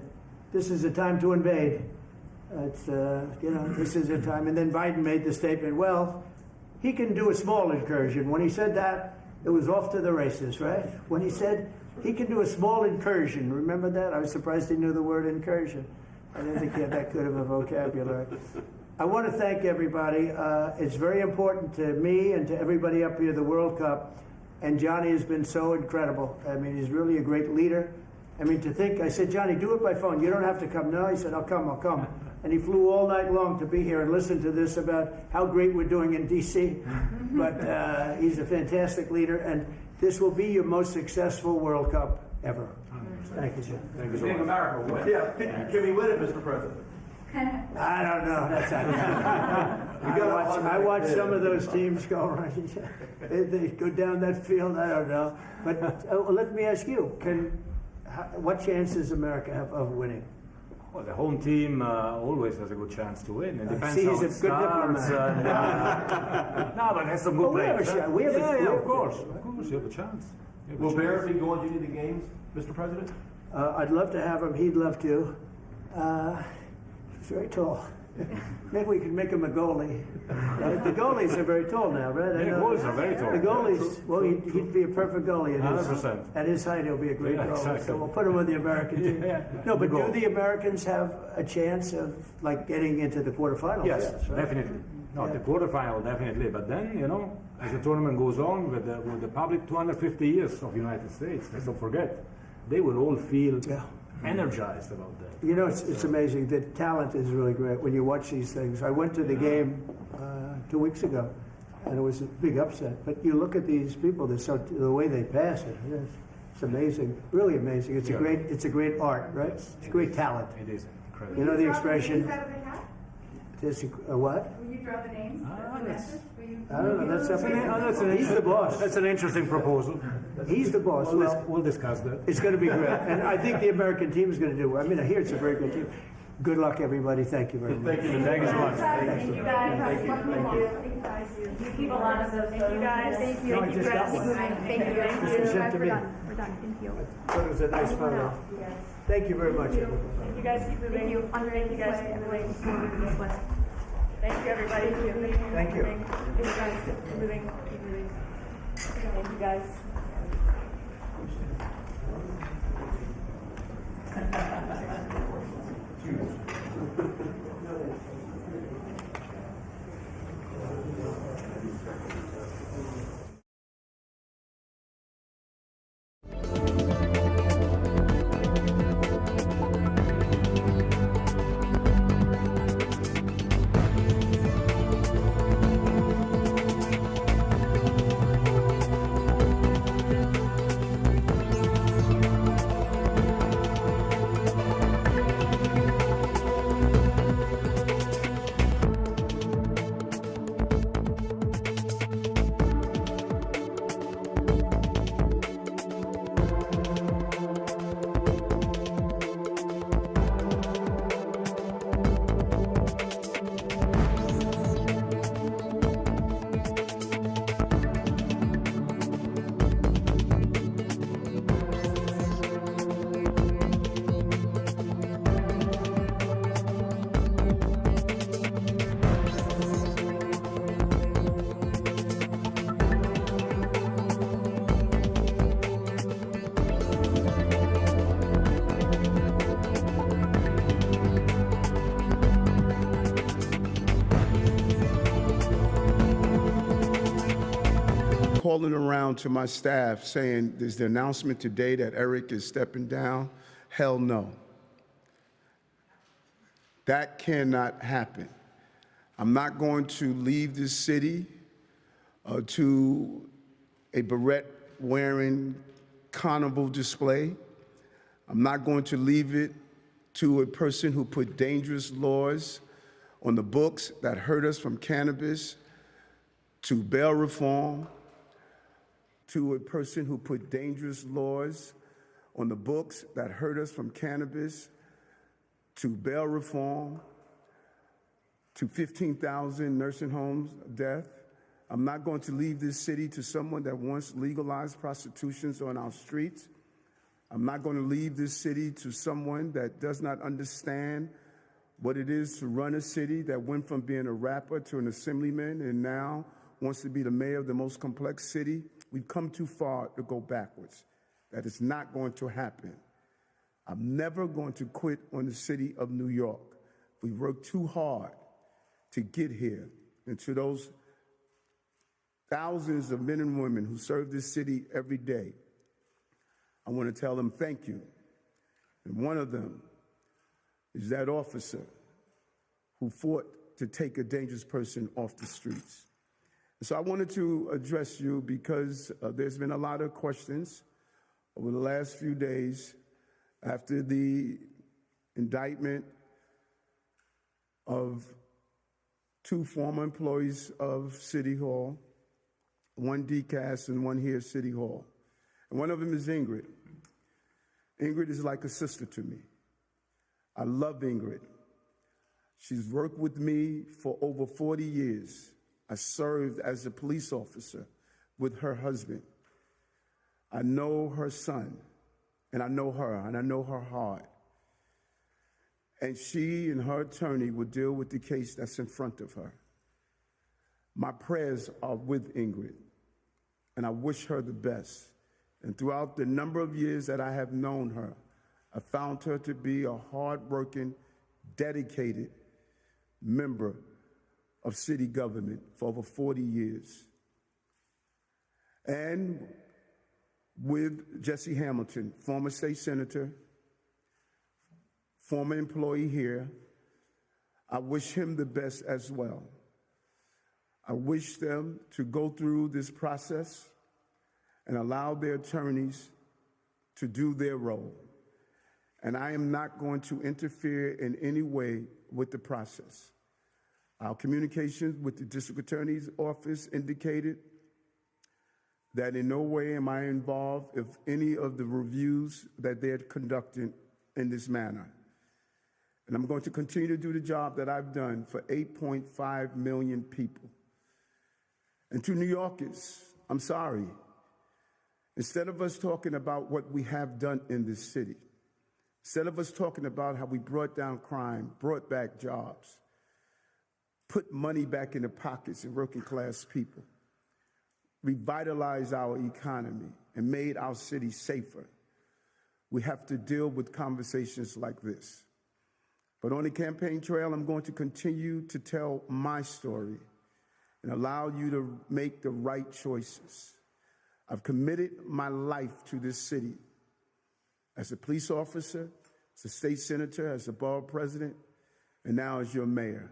this is a time to invade. It's, you know, this is a time. And then Biden made the statement, well, he can do a small incursion. When he said that, it was off to the races, right? When he said he can do a small incursion, remember that? I was surprised he knew the word incursion. I didn't think he had that good of a vocabulary. I want to thank everybody. It's very important to me and to everybody up here, the World Cup. And Johnny has been so incredible. I mean, he's really a great leader. I mean, to think, I said, Johnny, do it by phone. You don't have to come. No, he said, I'll come. And he flew all night long to be here and listen to this about how great we're doing in D.C. But he's a fantastic leader, and this will be your most successful World Cup ever. Thank you, Jim. Thank you so much. America win. Yeah, can we win it, Mr. President? I don't know. That's I watch some of those teams go right. They go down that field. I don't know. But let me ask you: what chance does America have of winning? Well, the home team always has a good chance to win. It depends See, how he's a it good starts. No, but has some good players. Of course, you have a chance. Will Barrett be going to any of the games, Mr. President? I'd love to have him. He'd love to. He's very tall. Maybe we could make him a goalie. The goalies are very tall now, right? Yeah, goalies are very tall. The goalies, well, he'd be a perfect goalie. 100%. At his height, he'll be a great goalie. Exactly. So we'll put him on the American team. No, but do the Americans have a chance of like getting into the quarterfinals? Yes, right? definitely. No, the quarterfinal, definitely. But then, you know, as the tournament goes on with the public 250 years of United States, let's don't forget, they will all feel energized about that. You know, it's amazing. The talent is really great when you watch these things. I went to the game 2 weeks ago, and it was a big upset. But you look at these people, the way they pass it, it's amazing, really amazing. It's a great art, right? It's a great talent. It is incredible. You know the expression. Is that of the hat? What? Will you draw the names? I don't know. He's the boss. That's an interesting proposal. He's the boss. We'll discuss that. It's going to be great, and I think the American team is going to do well. I mean, I hear it's a very good team. Good luck, everybody. Thank you very much. Thank you. Thank you so much. Thank you guys. Thank you. You keep a lot of those. Thank you guys. Thank you. I just got one. Thank you. This was sent to me. We're done. Thank you. I thought it was a nice photo. Thank you very much. Thank you guys. Keep moving. Thank you. Thank you guys. Keep moving. Thank you, everybody. Thank you. Keep moving. Keep moving. Thank you, guys. Calling around to my staff saying, there's the announcement today that Eric is stepping down. Hell no. That cannot happen. I'm not going to leave this city to a beret-wearing carnival display. I'm not going to leave it to a person who put dangerous laws on the books that hurt us, from cannabis to bail reform, to a person who put dangerous laws on the books that hurt us, from cannabis to bail reform to 15,000 nursing homes death. I'm not going to leave this city to someone that wants legalized prostitutions on our streets. I'm not going to leave this city to someone that does not understand what it is to run a city, that went from being a rapper to an assemblyman and now wants to be the mayor of the most complex city. We've come too far to go backwards. That is not going to happen. I'm never going to quit on the city of New York. We worked too hard to get here. And to those thousands of men and women who serve this city every day, I want to tell them thank you. And one of them is that officer who fought to take a dangerous person off the streets. So I wanted to address you because there's been a lot of questions over the last few days after the indictment of 2 former employees of City Hall, one DCAS and one here at City Hall. And one of them is Ingrid. Ingrid is like a sister to me. I love Ingrid. She's worked with me for over 40 years. I served as a police officer with her husband. I know her son, and I know her, and I know her heart. And she and her attorney will deal with the case that's in front of her. My prayers are with Ingrid, and I wish her the best. And throughout the number of years that I have known her, I found her to be a hardworking, dedicated member of city government for over 40 years. And with Jesse Hamilton, former state senator, former employee here. I wish him the best as well. I wish them to go through this process and allow their attorneys to do their role. And I am not going to interfere in any way with the process. Our communications with the district attorney's office indicated that in no way am I involved with any of the reviews that they're conducting in this manner. And I'm going to continue to do the job that I've done for 8.5 million people. And to New Yorkers, I'm sorry. Instead of us talking about what we have done in this city, instead of us talking about how we brought down crime, brought back jobs, put money back in the pockets of working class people, revitalized our economy, and made our city safer, we have to deal with conversations like this. But on the campaign trail, I'm going to continue to tell my story and allow you to make the right choices. I've committed my life to this city as a police officer, as a state senator, as a borough president, and now as your mayor.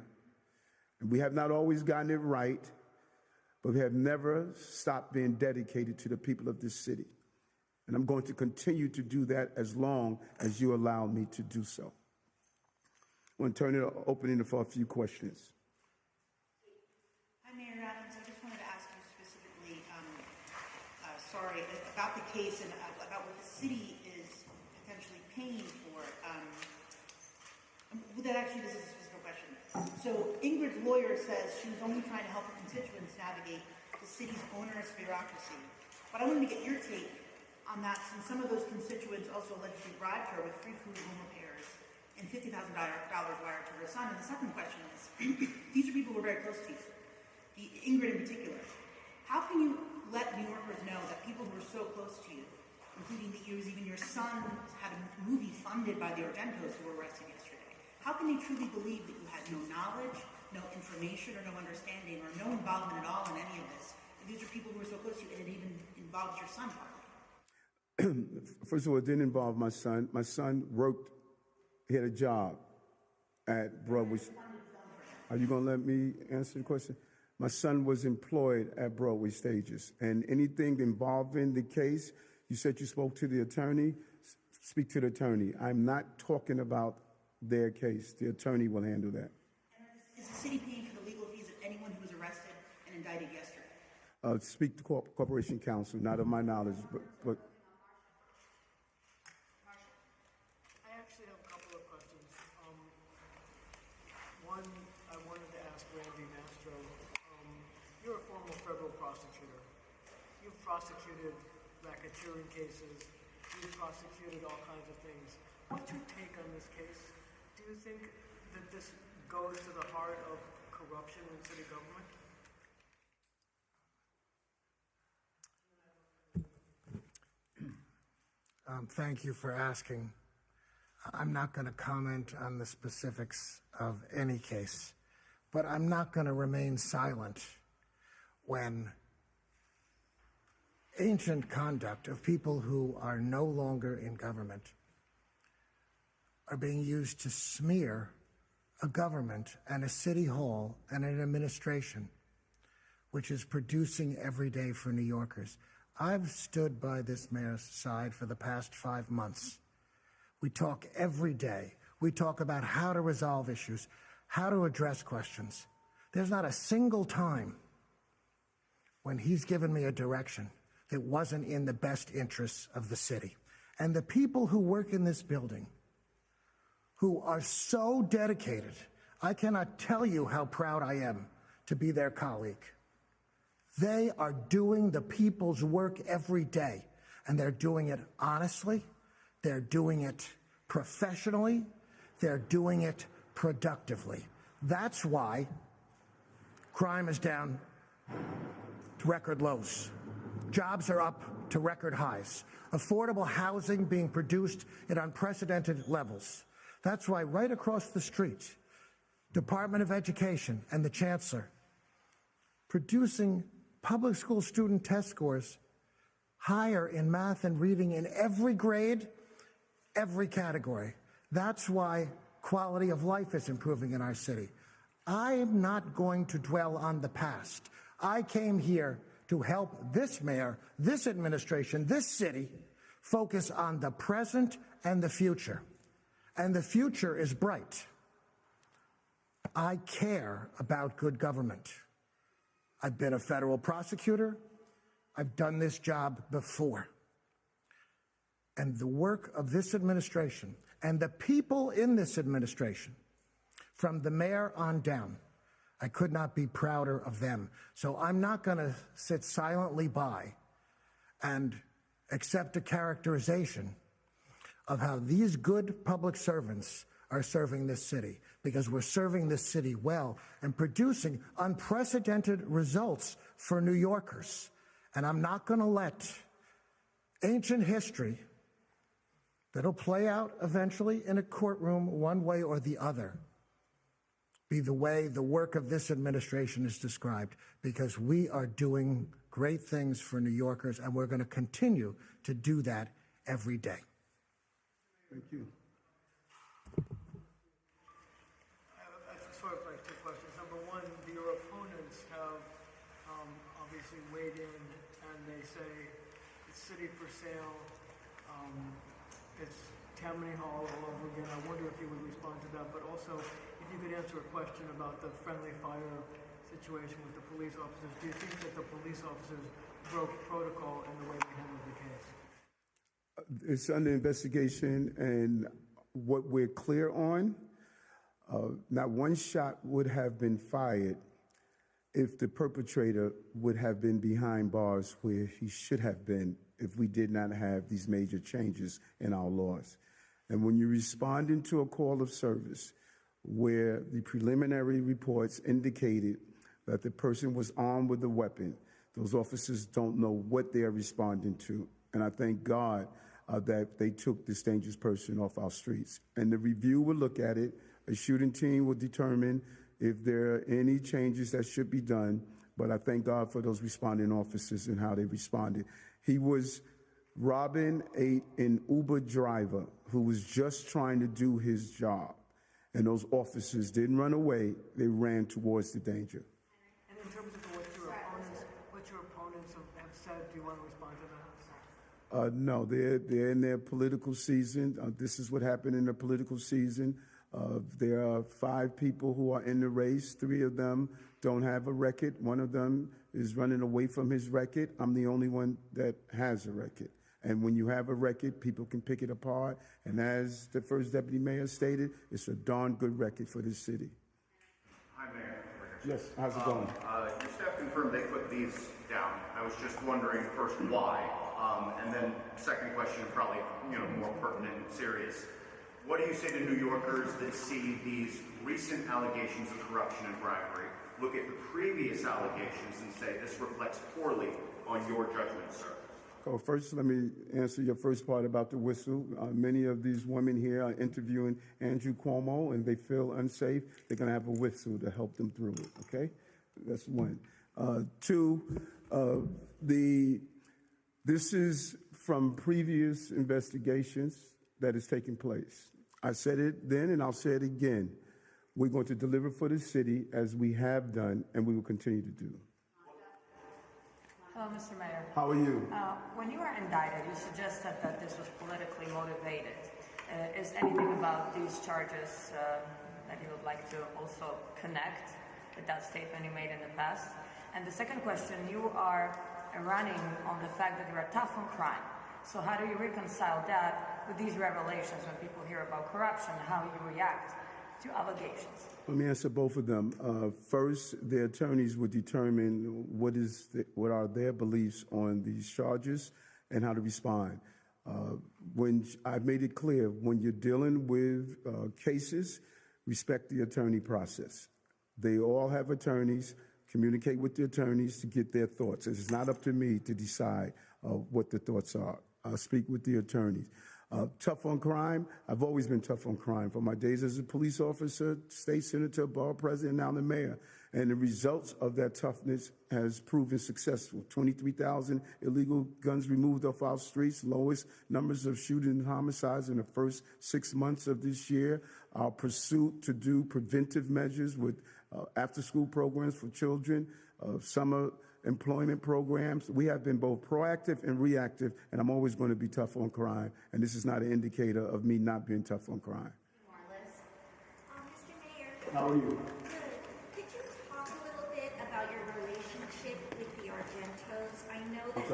And we have not always gotten it right, but we have never stopped being dedicated to the people of this city. And I'm going to continue to do that as long as you allow me to do so. I want to turn it open for a few questions. Hi, Mayor Adams. I just wanted to ask you specifically, about the case and about what the city is potentially paying for. This is a specific question. So Ingrid's lawyer says she was only trying to help her constituents navigate the city's onerous bureaucracy. But I wanted to get your take on that, since some of those constituents also allegedly bribed her with free food, home repairs, and $50,000 wired to her son. And the second question is, these are people who are very close to you, Ingrid in particular. How can you let New Yorkers know that people who are so close to you, including even your son had a movie funded by the Argentos who were arrested yesterday, how can they truly believe that you had no knowledge, no information, or no understanding, or no involvement at all in any of this? And these are people who are so close to you, and it even involves your son partly. First of all, it didn't involve my son. My son worked, he had a job at Broadway. Are you going to let me answer the question? My son was employed at Broadway Stages, and anything involving the case, you said you spoke to the attorney, speak to the attorney. I'm not talking about their case. The attorney will handle that. And is the city paying for the legal fees of anyone who was arrested and indicted yesterday? Speak to Corporation Counsel, not of my knowledge, but I actually have a couple of questions. One, I wanted to ask Randy Mastro. You're a former federal prosecutor. You've prosecuted racketeering cases. You've prosecuted all kinds of things. What's your take on this case? Do you think that this goes to the heart of corruption in city government? Thank you for asking. I'm not going to comment on the specifics of any case, but I'm not going to remain silent when ancient conduct of people who are no longer in government are being used to smear a government and a city hall and an administration which is producing every day for New Yorkers. I've stood by this mayor's side for the past 5 months. We talk every day. We talk about how to resolve issues, how to address questions. There's not a single time when he's given me a direction that wasn't in the best interests of the city. And the people who work in this building, who are so dedicated, I cannot tell you how proud I am to be their colleague. They are doing the people's work every day, and they're doing it honestly, they're doing it professionally, they're doing it productively. That's why crime is down to record lows. Jobs are up to record highs. Affordable housing being produced at unprecedented levels. That's why right across the street, Department of Education and the Chancellor producing public school student test scores higher in math and reading in every grade, every category. That's why quality of life is improving in our city. I am not going to dwell on the past. I came here to help this mayor, this administration, this city focus on the present and the future. And the future is bright. I care about good government. I've been a federal prosecutor. I've done this job before. And the work of this administration and the people in this administration, from the mayor on down, I could not be prouder of them. So I'm not going to sit silently by and accept a characterization of how these good public servants are serving this city, because we're serving this city well and producing unprecedented results for New Yorkers. And I'm not going to let ancient history that'll play out eventually in a courtroom one way or the other be the way the work of this administration is described, because we are doing great things for New Yorkers, and we're going to continue to do that every day. Thank you. I sort of like two questions. Number one, your opponents have obviously weighed in, and they say it's city for sale. It's Tammany Hall all over again. I wonder if you would respond to that, but also if you could answer a question about the friendly fire situation with the police officers. Do you think that the police officers broke protocol in the way they handled the case? It's under investigation, and what we're clear on, not one shot would have been fired if the perpetrator would have been behind bars where he should have been if we did not have these major changes in our laws. And when you're responding to a call of service where the preliminary reports indicated that the person was armed with a weapon, those officers don't know what they're responding to. And I thank God that they took this dangerous person off our streets. And the review will look at it. A shooting team will determine if there are any changes that should be done. But I thank God for those responding officers and how they responded. He was robbing an Uber driver who was just trying to do his job. And those officers didn't run away. They ran towards the danger. And in terms of what your opponents have said, do you want to respond to that? No, they're in their political season. This is what happened in the political season. There are 5 people who are in the race. 3 of them don't have a record. One of them is running away from his record. I'm the only one that has a record. And when you have a record, people can pick it apart. And as the first deputy mayor stated, it's a darn good record for this city. Hi, Mayor. Yes, how's it going? Your staff confirmed they put these down. I was just wondering first why, and then second question, probably more pertinent and serious. What do you say to New Yorkers that see these recent allegations of corruption and bribery, look at the previous allegations and say this reflects poorly on your judgment, sir? Oh, first, let me answer your first part about the whistle. Many of these women here are interviewing Andrew Cuomo, and they feel unsafe. They're going to have a whistle to help them through it, okay? That's one. 2, this is from previous investigations that is taking place. I said it then, and I'll say it again. We're going to deliver for the city as we have done, and we will continue to do. Hello, Mr. Mayor. How are you? When you were indicted, you suggested that this was politically motivated. Is anything about these charges that you would like to also connect with that statement you made in the past? And the second question, you are running on the fact that you are tough on crime. So how do you reconcile that with these revelations when people hear about corruption, how you react to allegations? Let me answer both of them. First, the attorneys will determine what are their beliefs on these charges and how to respond. When I've made it clear, when you're dealing with cases, respect the attorney process. They all have attorneys. Communicate with the attorneys to get their thoughts. It's not up to me to decide what the thoughts are. I'll speak with the attorneys. Tough on crime, I've always been tough on crime. From my days as a police officer, state senator, borough president, now the mayor. And the results of that toughness has proven successful. 23,000 illegal guns removed off our streets, lowest numbers of shootings and homicides in the first 6 months of this year. Our pursuit to do preventive measures with after-school programs for children, summer employment programs. We have been both proactive and reactive, and I'm always going to be tough on crime. And this is not an indicator of me not being tough on crime. Mr. Mayor. How are you? Good. Could you talk a little bit about your relationship with the Argentos? I know that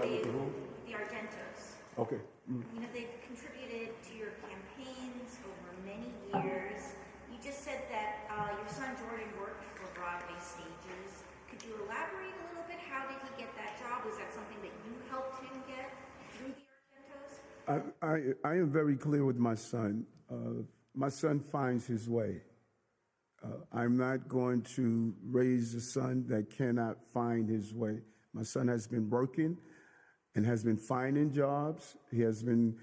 the Argentos. Okay. You know, they've contributed to your campaigns over many years. You just said that your son Jordan worked for Broadway stages. Could you elaborate a little bit? How did he get that job? Was that something that you helped him get through the Argentos? I am very clear with my son. My son finds his way. I'm not going to raise a son that cannot find his way. My son has been working and has been finding jobs. He has been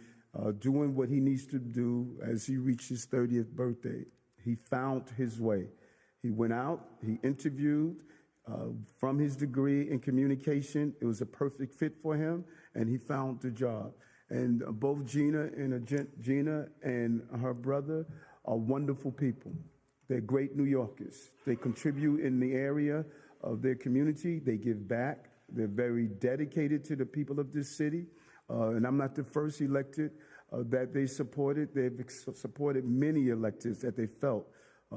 doing what he needs to do as he reached his 30th birthday. He found his way. He went out, he interviewed. From his degree in communication, it was a perfect fit for him, and he found the job. And both Gina and her brother are wonderful people. They're great New Yorkers. They contribute in the area of their community. They give back. They're very dedicated to the people of this city. And I'm not the first elected that they supported. They've supported many electeds that they felt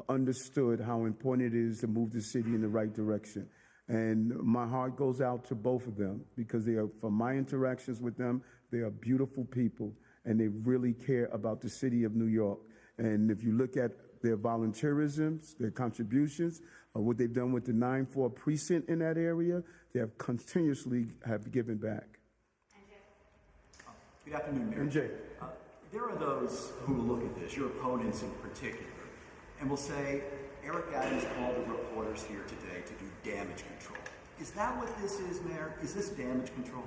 understood how important it is to move the city in the right direction. And my heart goes out to both of them because they are, from my interactions with them, they are beautiful people and they really care about the city of New York. And if you look at their volunteerism, their contributions, what they've done with the 9-4 precinct in that area, they have continuously have given back. Good afternoon, Mayor. MJ. There are those who look at this, your opponents in particular, and will say, Eric Adams called the reporters here today to do damage control. Is that what this is, Mayor? Is this damage control?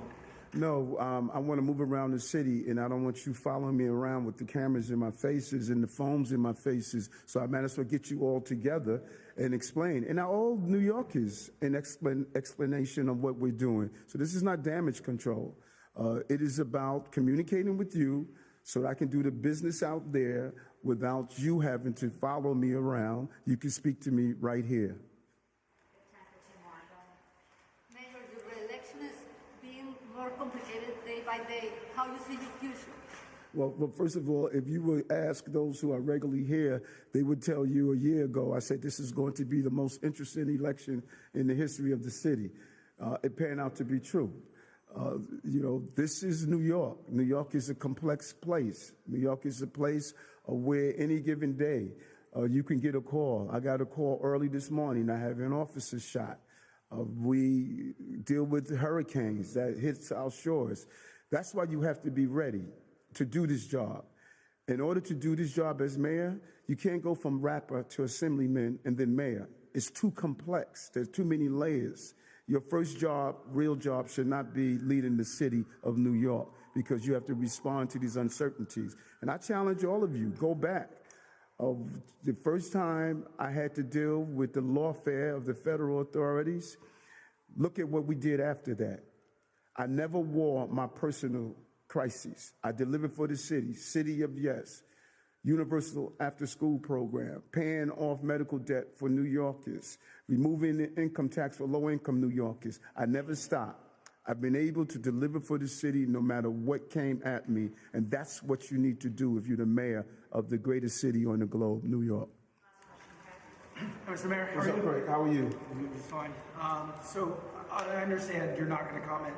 No, I want to move around the city, and I don't want you following me around with the cameras in my faces and the phones in my faces. So I might as well get you all together and explain. And now all New Yorkers an explanation of what we're doing. So this is not damage control. It is about communicating with you so that I can do the business out there without you having to follow me around. You can speak to me right here. Mayor, the re-election is being more complicated day by day. How you see the future? Well, first of all, if you would ask those who are regularly here, they would tell you a year ago, I said this is going to be the most interesting election in the history of the city. It panned out to be true. This is New York. New York is a complex place. New York is a place where any given day you can get a call. I got a call early this morning. I have an officer shot. We deal with hurricanes that hits our shores. That's why you have to be ready to do this job. In order to do this job as mayor, you can't go from rapper to assemblyman and then mayor. It's too complex. There's too many layers. Your first job, real job, should not be leading the city of New York because you have to respond to these uncertainties. And I challenge all of you, go back. The first time I had to deal with the lawfare of the federal authorities, look at what we did after that. I never wore my personal crises. I delivered for the city of yes, universal after-school program, paying off medical debt for New Yorkers, removing the income tax for low-income New Yorkers. I never stopped. I've been able to deliver for the city no matter what came at me, and that's what you need to do if you're the mayor of the greatest city on the globe, New York. Mr. Mayor, What's up, Greg? How are you? It's fine. So I understand you're not going to comment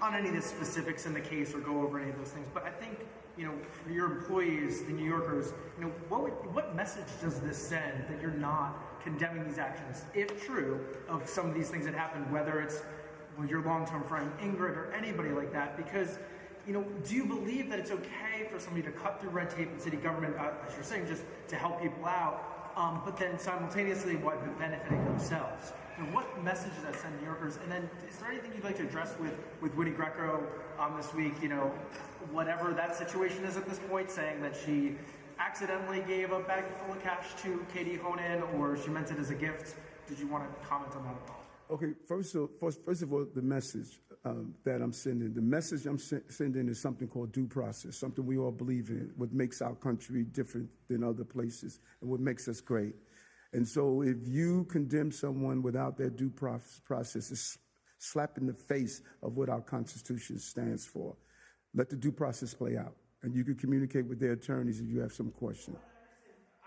on any of the specifics in the case or go over any of those things, but I think, for your employees, the New Yorkers, what message does this send that you're not condemning these actions, if true, of some of these things that happened, whether it's your long-term friend Ingrid or anybody like that? Because, do you believe that it's okay for somebody to cut through red tape in city government, as you're saying, just to help people out, but then simultaneously what benefiting themselves? What message does that send New Yorkers? And then is there anything you'd like to address with Woody Greco this week? whatever that situation is at this point, saying that she accidentally gave a bag full of cash to Katie Honan, or she meant it as a gift? Did you want to comment on that at all? Okay, first of all, the message that I'm sending. The message I'm sending is something called due process, something we all believe in, what makes our country different than other places and what makes us great. And so if you condemn someone without that due process, it's slap in the face of what our Constitution stands for. Let the due process play out. And you can communicate with their attorneys if you have some questions.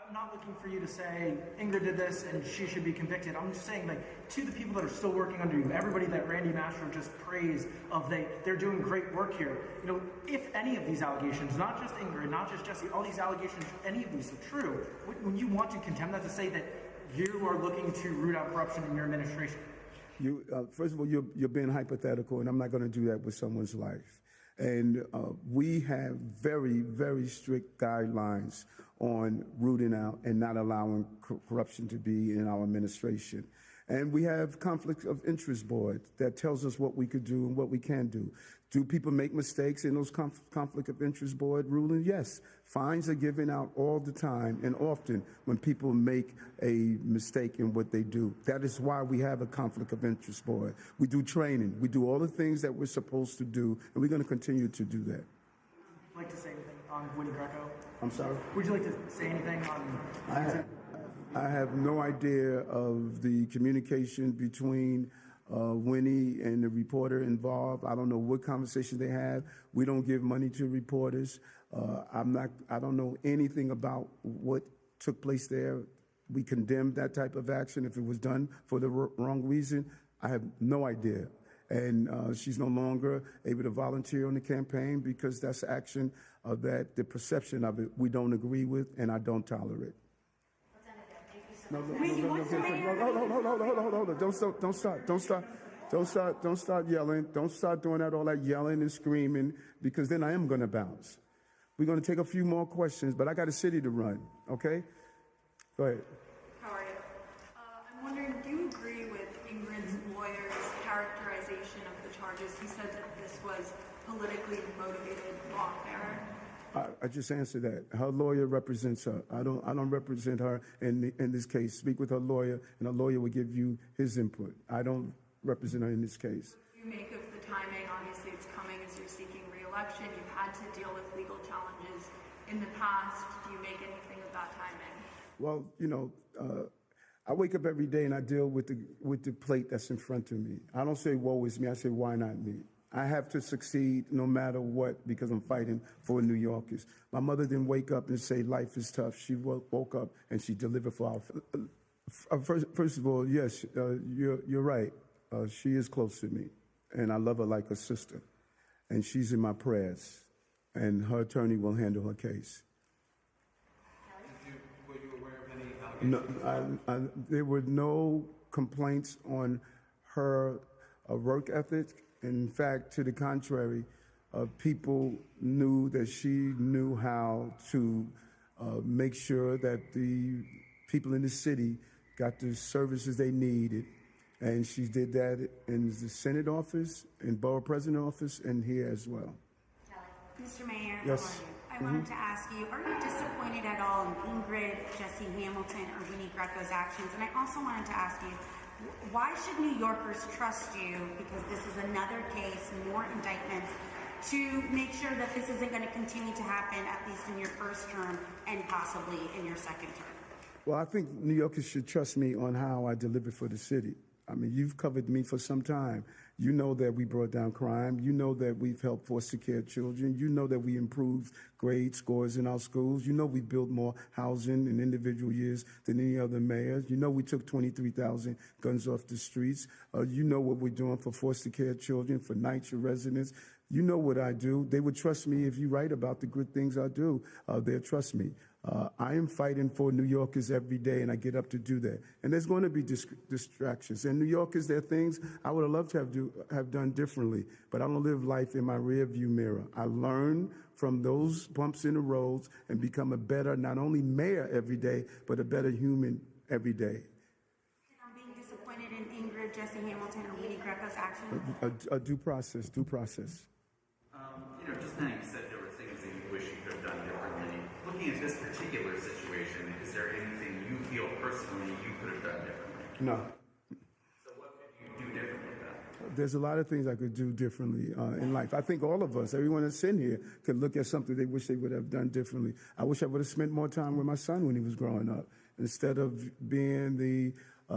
I'm not looking for you to say Ingrid did this and she should be convicted. I'm just saying, like, to the people that are still working under you, everybody that Randy Mastro just praised they're doing great work here. You know, if any of these allegations, not just Ingrid, not just Jesse, all these allegations, any of these are true, when you want to condemn that, to say that you are looking to root out corruption in your administration. First of all, you're being hypothetical, and I'm not going to do that with someone's life. And we have very, very strict guidelines on rooting out and not allowing corruption to be in our administration. And we have conflict of interest board that tells us what we could do and what we can do. Do people make mistakes in those conflict of interest board ruling? Yes. Fines are given out all the time and often when people make a mistake in what they do. That is why we have a conflict of interest board. We do training. We do all the things that we're supposed to do, and we're going to continue to do that. Would you like to say anything on Winnie Greco? I'm sorry? Would you like to say anything on... I have no idea of the communication between Winnie and the reporter involved. I don't know what conversation they have. We don't give money to reporters. I don't know anything about what took place there. We condemn that type of action if it was done for the wrong reason. I have no idea. And she's no longer able to volunteer on the campaign because that's action that the perception of it we don't agree with and I don't tolerate. No, don't start yelling. Don't start doing all that yelling and screaming, because then I am going to bounce. We're going to take a few more questions, but I got a city to run, okay? Go ahead. How are you? I'm wondering, do you agree with Ingrid's lawyer's characterization of the charges? He said that this was politically motivated lawfare. I just answered that. Her lawyer represents her. I don't represent her in this case. Speak with her lawyer, and her lawyer will give you his input. I don't represent her in this case. What do you make of the timing? Obviously, it's coming as you're seeking re-election. You've had to deal with legal challenges in the past. Do you make anything of that timing? Well, you know, I wake up every day and I deal with the plate that's in front of me. I don't say woe is me. I say why not me. I have to succeed no matter what because I'm fighting for New Yorkers. My mother didn't wake up and say life is tough. She woke up and she delivered for our. First of all, yes, you're right. She is close to me, and I love her like a sister. And she's in my prayers, and her attorney will handle her case. Were you aware of any allegations? No, there were no complaints on her work ethic. In fact, to the contrary, people knew that she knew how to make sure that the people in the city got the services they needed. And she did that in the Senate office, in Borough President office, and here as well. Mr. Mayor, Yes. how are you? I wanted to ask you, are you disappointed at all in Ingrid, Jesse Hamilton, or Winnie Greco's actions? And I also wanted to ask you, why should New Yorkers trust you, because this is another case, more indictments, to make sure that this isn't going to continue to happen, at least in your first term and possibly in your second term? Well, I think New Yorkers should trust me on how I deliver for the city. I mean, you've covered me for some time. You know that we brought down crime. You know that we've helped foster care children. You know that we improved grade scores in our schools. You know we built more housing in individual years than any other mayors. You know we took 23,000 guns off the streets. You know what we're doing for foster care children, for NYCHA residents. You know what I do. They would trust me if you write about the good things I do. They'll trust me. I am fighting for New Yorkers every day, and I get up to do that. And there's going to be distractions. And New Yorkers, there are things I would have loved to have done differently, but I don't live life in my rearview mirror. I learn from those bumps in the roads and become a better, not only mayor every day, but a better human every day. I'm being disappointed in Ingrid, Jesse Hamilton, or Winnie Greco's actions. A due process. You just now you said there were things that you wish you could have done differently. Looking at this particular situation, is there anything you feel personally you could have done differently? No. So what could you do differently then? There's a lot of things I could do differently in life. I think all of us, everyone that's in here, could look at something they wish they would have done differently. I wish I would have spent more time with my son when he was growing up, instead of being the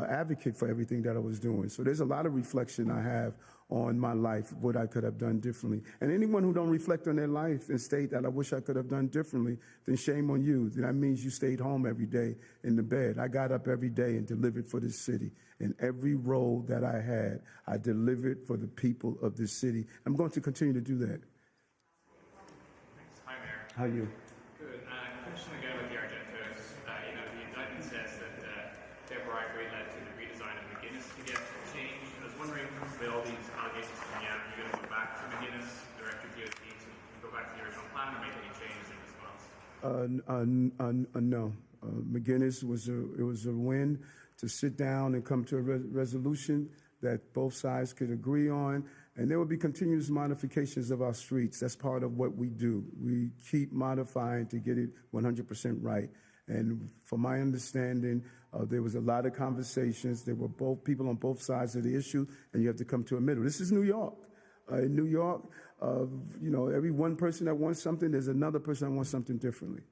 advocate for everything that I was doing. So there's a lot of reflection I have on my life, what I could have done differently. And anyone who don't reflect on their life and state that I wish I could have done differently, then shame on you. That means you stayed home every day in the bed. I got up every day and delivered for this city. In every role that I had, I delivered for the people of this city. I'm going to continue to do that. Hi, Mayor. How are you? Good. Question again with the Argentos. The indictment says that their bribery led to the redesign of McGuinness to get changed. I was wondering, with all these allegations coming out, are you going to go back to McGuinness, direct your DOT to go back to the original plan, or make any changes in response? No. McGuinness was a win to sit down and come to a resolution that both sides could agree on, and there will be continuous modifications of our streets. That's part of what we do. We keep modifying to get it 100% right. And from my understanding, there was a lot of conversations. There were both people on both sides of the issue, and you have to come to a middle. This is New York. In New York, every one person that wants something, there's another person that wants something differently.